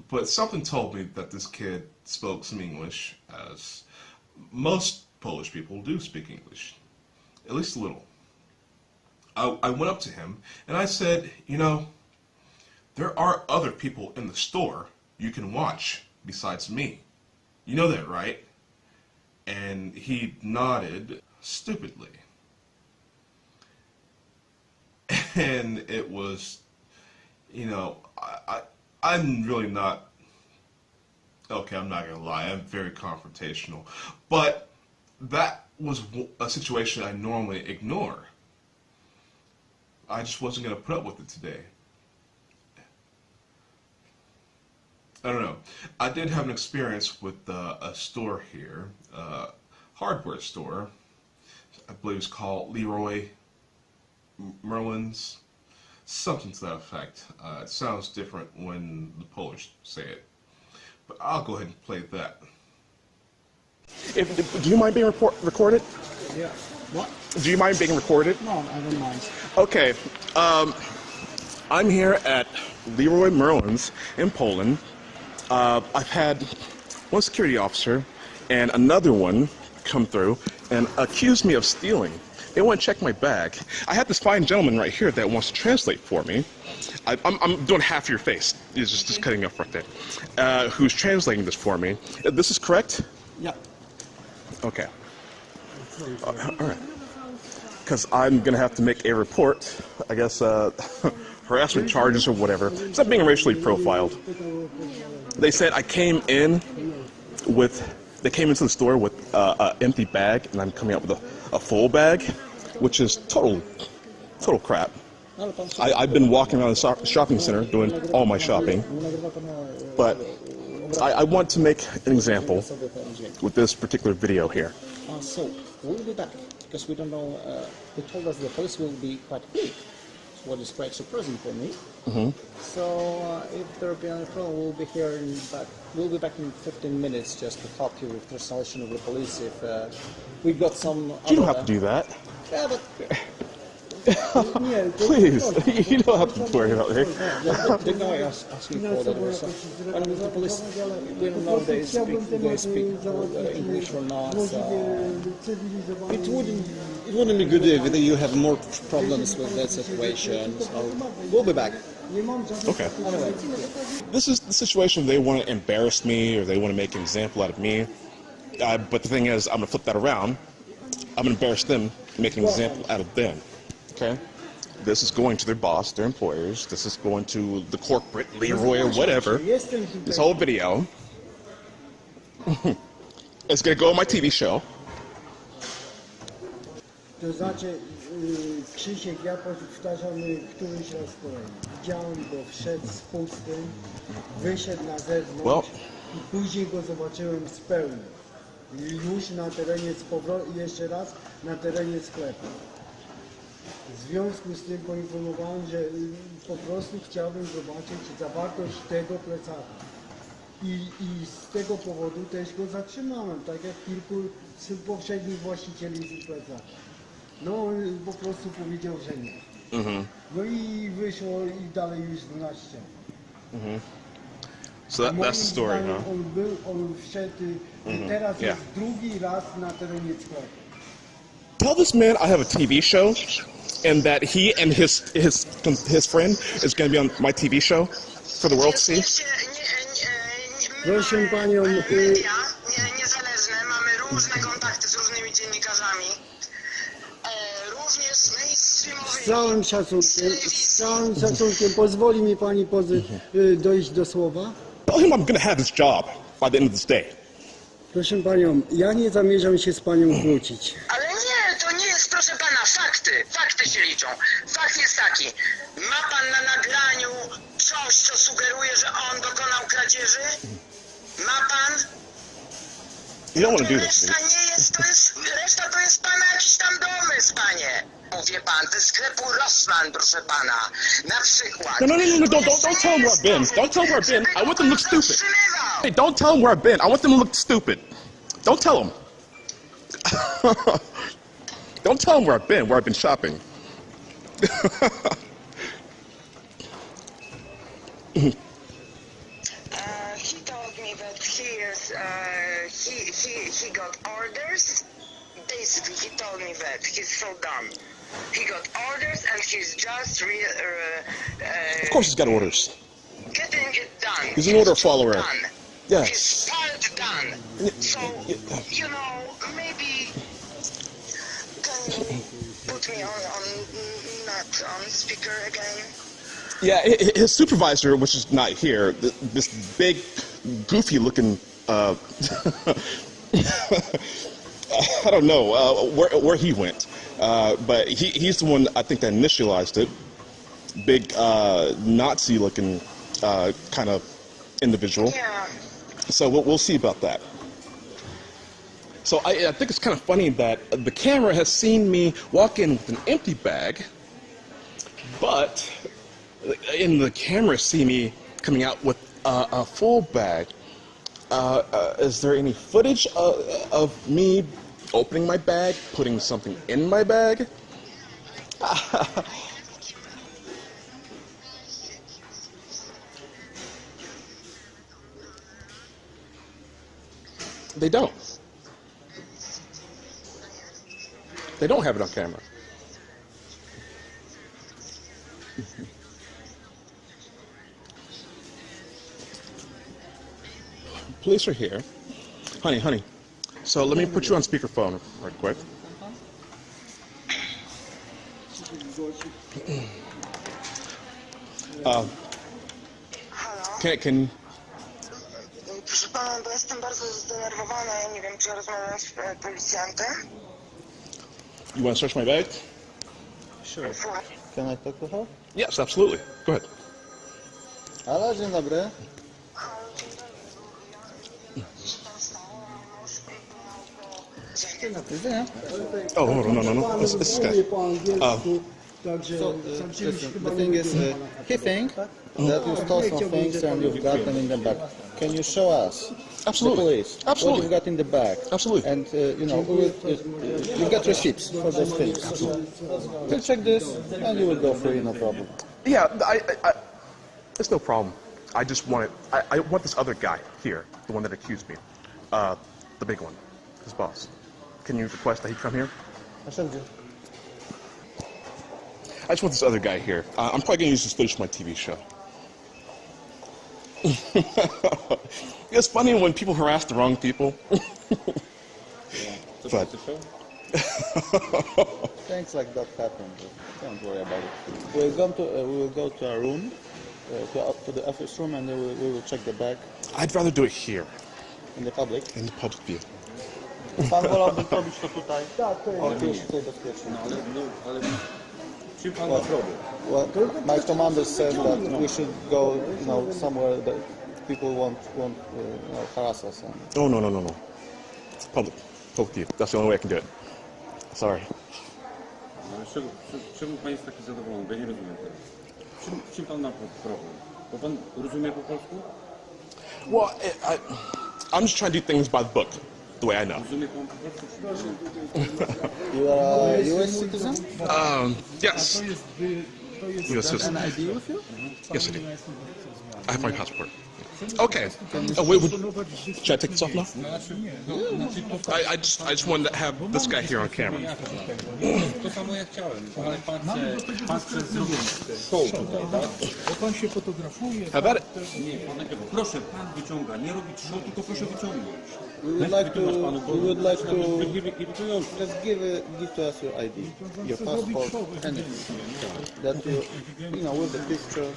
Speaker 2: but something told me that this kid spoke some English, as most Polish people do speak English. at least a little. I went up to him and I said, you know, there are other people in the store you can watch besides me. You know that, right? And he nodded stupidly. And it was, you know, I'm really not, okay, I'm not going to lie, I'm very confrontational. But that was a situation I normally ignore. I just wasn't going to put up with it today. I don't know. I did have an experience with a store here, a hardware store. I believe it's called Leroy Merlin's, something to that effect. It sounds different when the Polish say it, but I'll go ahead and play that.
Speaker 21: Do you mind being recorded?
Speaker 16: Yeah. What?
Speaker 21: Do you mind being recorded?
Speaker 16: No, I don't mind.
Speaker 21: Okay. I'm here at Leroy Merlin's in Poland. I've had one security officer and another one come through and accuse me of stealing. They want to check my bag. I have this fine gentleman right here that wants to translate for me. I'm doing half your face. He's just cutting off right there. Who's translating this for me. This is correct?
Speaker 16: Yeah.
Speaker 21: Okay. All right. Because I'm going to have to make a report, I guess, harassment charges or whatever. It's not being racially profiled. They said I came in with, they came into the store with an empty bag, and I'm coming out with a full bag, which is total crap. I've been walking around the shopping center doing all my shopping, but I want to make an example with this particular video here.
Speaker 16: So, we'll be back, because we don't know, they told us the police will be quite quick, what is quite surprising for me.
Speaker 21: Mm-hmm.
Speaker 16: So, if there will be any problem, we'll be here we'll be back in 15 minutes just to help you with translation of the police if we've got some...
Speaker 21: You don't have to do that.
Speaker 16: Yeah, but...
Speaker 21: Please, you don't have to worry about it.
Speaker 16: The guy asking for that also. And with the police, we don't know if they speak English or not. So it wouldn't be good if you have more problems with that situation. So we'll be back.
Speaker 21: Okay. Anyway. This is the situation they want to embarrass me or they want to make an example out of me. But the thing is, I'm going to flip that around. I'm going to embarrass them, make an example out of them. Okay? This is going to their boss, their employers. This is going to the corporate, Leroy or whatever. This whole video. It's going to go on my TV show.
Speaker 16: To znaczy, Krzysiek, ja powtarzamy któryś raz kolejny. Widziałem go, wszedł z pustym, wyszedł na zewnątrz i później go zobaczyłem z pełnym. Już na terenie, jeszcze raz, na terenie sklepu. W związku z tym poinformowałem, że po prostu chciałbym zobaczyć zawartość tego plecaka. I z tego powodu też go zatrzymałem, tak jak kilku z poprzednich właścicieli z plecaka. No on po prostu powiedział, że nie. No i wyszło i dalej już 12.
Speaker 21: So that's the story, huh?
Speaker 16: On wszedł, teraz jest drugi raz na terenie sklepu.
Speaker 21: Tell this man I have a TV show and that he and his friend is going to be on my TV show for the world to see.
Speaker 16: Proszę panią,
Speaker 8: niezależne, mamy różne kontakty z różnymi dziennikarzami, również z mainstreamowymi.
Speaker 16: Z całym szacunkiem, pozwoli mi pani dojść do słowa?
Speaker 21: Tell him I'm going to have his job by the end of this day.
Speaker 16: Proszę panią, ja nie zamierzam się z panią kłócić.
Speaker 8: Ale nie, to nie jest, proszę pana, fakty się liczą. Fakt jest taki, ma pan na nagraniu coś, co sugeruje, że on dokonał kradzieży? Ma pan?
Speaker 21: You don't want to do this.
Speaker 8: Reszta nie jest, reszta to jest pana jakiś tam domysł, panie. Mówię pan, ze sklepu Rossmann, proszę pana, na przykład.
Speaker 21: No, don't tell him where I've been. Don't tell him where I've been. I want them to look stupid. Hey, don't tell him where I've been. I want them to look stupid. Don't tell him. Don't tell him where I've been shopping.
Speaker 8: He told me that he got orders. They
Speaker 1: basically, he told me that he's so dumb. He got orders and he's just
Speaker 21: Of course he's got orders.
Speaker 1: getting it done.
Speaker 21: He's an order follower.
Speaker 1: Done.
Speaker 21: Yes.
Speaker 1: His part done. So, you know, maybe can you put me not on speaker again?
Speaker 21: Yeah, his supervisor, which is not here, this big, goofy-looking, I don't know where he went, but he's the one I think that initialized it. Big Nazi-looking kind of individual.
Speaker 1: Yeah.
Speaker 21: So we'll see about that. So I think it's kind of funny that the camera has seen me walk in with an empty bag, but in the camera see me coming out with a full bag. Is there any footage of me opening my bag, putting something in my bag? They don't. They don't have it on camera. Police are here. Honey. So let me put you on speakerphone right quick. Can
Speaker 1: Proszę pana, bo jestem bardzo zdenerwowana. Ja nie wiem, czy rozmawiam z policjantem.
Speaker 21: you want to search my bag?
Speaker 22: Sure. Can I talk to her?
Speaker 21: Yes, absolutely. Go ahead.
Speaker 22: Halo, dzień dobry.
Speaker 21: Oh, no. This guy.
Speaker 22: So, the thing is, he thinks that you stole some things and you've got them in the bag. Can you show us,
Speaker 21: Absolutely.
Speaker 22: the police,
Speaker 21: Absolutely.
Speaker 22: what you've got in the bag?
Speaker 21: Absolutely.
Speaker 22: And, you know, you get receipts for those things. We'll check this and you will go free, no problem.
Speaker 21: Yeah, it's no problem. I just want it. I want this other guy here, the one that accused me, the big one, his boss. Can you request that he come here?
Speaker 22: I shall do.
Speaker 21: I just want this other guy here. I'm probably going to use this footage for my TV show. It's funny when people harass the wrong people. But
Speaker 22: Things like that happen. Don't worry about it. We will go to our room, to the office room, and we will check the bag.
Speaker 21: I'd rather do it here.
Speaker 22: In the public?
Speaker 21: In the public view.
Speaker 22: Pan wolałby zrobić to tutaj? Tak, to jest tutaj bezpiecznie. Well, my commander said that we should go, you know, somewhere that people won't harass us.
Speaker 21: Oh, no. Public view. That's the only way I can do it. Sorry.
Speaker 23: Czemu pan jest taki zadowolony? Ja nie rozumiem tego. Czym pan ma problem? Bo pan rozumie po polsku?
Speaker 21: Well, I'm just trying to do things by the book, the way I know.
Speaker 22: You are a US citizen?
Speaker 21: Yes. US citizen.
Speaker 22: An ID with you?
Speaker 21: Yes, I do. I have my passport. Okay. Wait, should I take this off now? I just wanted to have this guy here on camera.
Speaker 23: To samo ja chciałem, ale pan chce zrobić show tutaj, tak?
Speaker 22: Bo pan się fotografuje.
Speaker 21: How about it?
Speaker 23: Nie, proszę, pan wyciąga, nie robić show, tylko proszę wyciągnąć.
Speaker 22: We would like to, let's give to us your ID, your passport, anything. That you know, with the picture.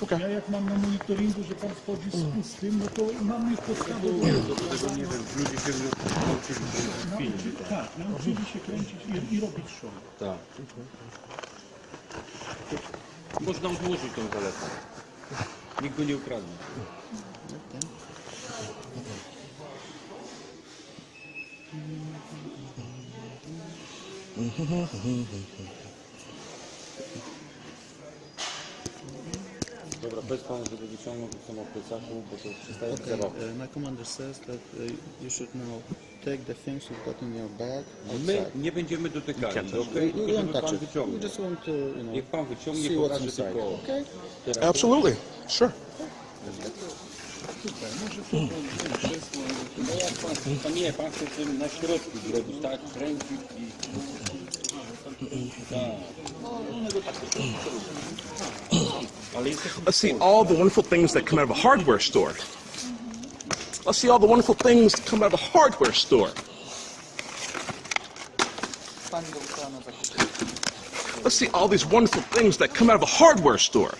Speaker 21: Okay.
Speaker 24: Ja jak mam na monitoringu, że pan wchodzi z pustym, no to mam już podstawę do tego. Nie wiem, ludzie się nauczyli tak, nauczyli się kręcić i robić show.
Speaker 23: Tak. Można odłożyć tą zaletę. Nikt go nie ukradnie. Dobra, bez pan, żeby wyciągnął to samo w plecaku, bo to przestaje zabawa.
Speaker 22: My commander says that you should now take the things you've got in your bag.
Speaker 23: My nie będziemy dotykali, okej?
Speaker 22: We won't touch it. We just want to, you know,
Speaker 23: niech pan wyciągnie,
Speaker 22: see what's
Speaker 23: pokaże
Speaker 22: inside.
Speaker 23: tylko.
Speaker 22: Okay?
Speaker 21: Absolutely. Sure.
Speaker 23: super, może to krzesło, no jak pan, to nie, pan chce tym na środku zrobić, tak, kręcić i...
Speaker 21: Let's see all the wonderful things that come out of a hardware store. Let's see all the wonderful things that come out of a hardware store. Let's see all these wonderful things that come out of a hardware store.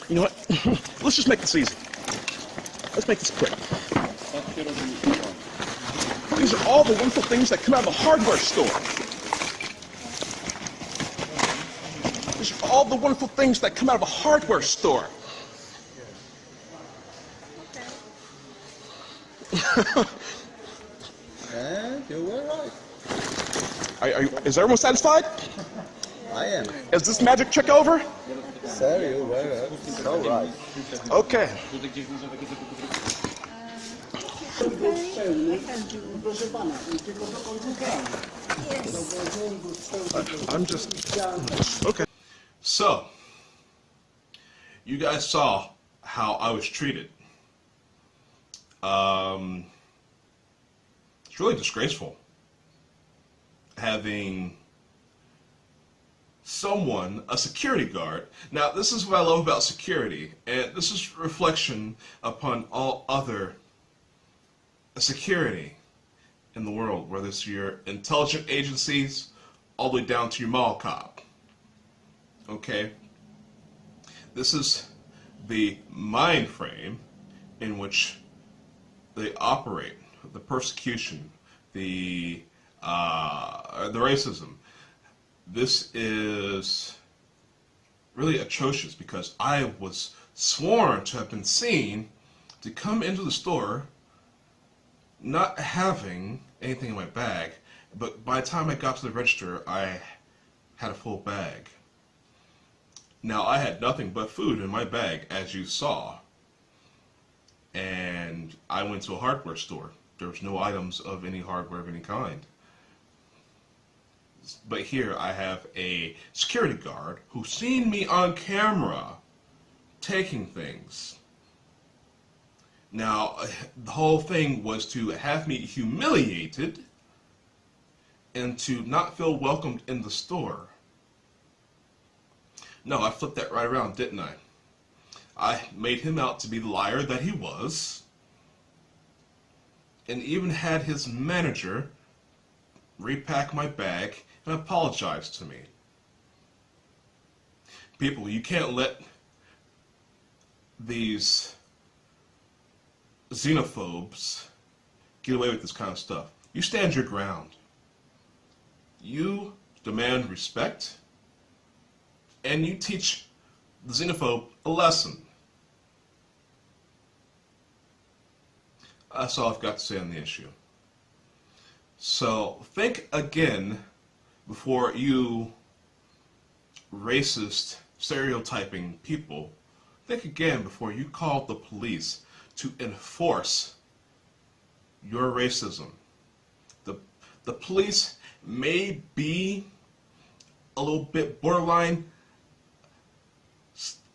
Speaker 21: You know what? Let's just make this easy. Let's make this quick. These are all the wonderful things that come out of a hardware store. These are all the wonderful things that come out of a hardware store.
Speaker 22: And you were right.
Speaker 21: Is everyone satisfied?
Speaker 22: I am.
Speaker 21: Is this magic trick over?
Speaker 22: Sir, you were so right.
Speaker 21: Okay. I'm just... Okay.
Speaker 2: So, you guys saw how I was treated. It's really disgraceful having someone, a security guard. Now, this is what I love about security, and this is reflection upon all other security in the world, whether it's your intelligence agencies all the way down to your mall cop. Okay? This is the mind frame in which they operate, the persecution, the racism. This is really atrocious because I was sworn to have been seen to come into the store not having anything in my bag, but by the time I got to the register, I had a full bag. Now, I had nothing but food in my bag, as you saw, and I went to a hardware store. There was no items of any hardware of any kind. But here I have a security guard who's seen me on camera taking things. Now, the whole thing was to have me humiliated and to not feel welcomed in the store. No, I flipped that right around, didn't I? I made him out to be the liar that he was, and even had his manager repack my bag and apologize to me. People, you can't let these xenophobes get away with this kind of stuff. You stand your ground. You demand respect, and you teach the xenophobe a lesson. That's all I've got to say on the issue. So think again before you racist, stereotyping people. Think again before you call the police to enforce your racism. The police may be a little bit borderline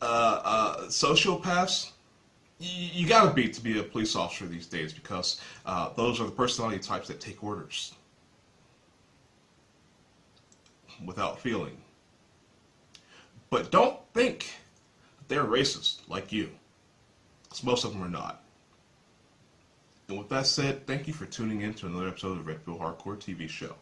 Speaker 2: sociopaths. You gotta be to be a police officer these days, because those are the personality types that take orders without feeling. But don't think they're racist like you, because most of them are not. And with that said, thank you for tuning in to another episode of Red Pill Hardcore TV Show.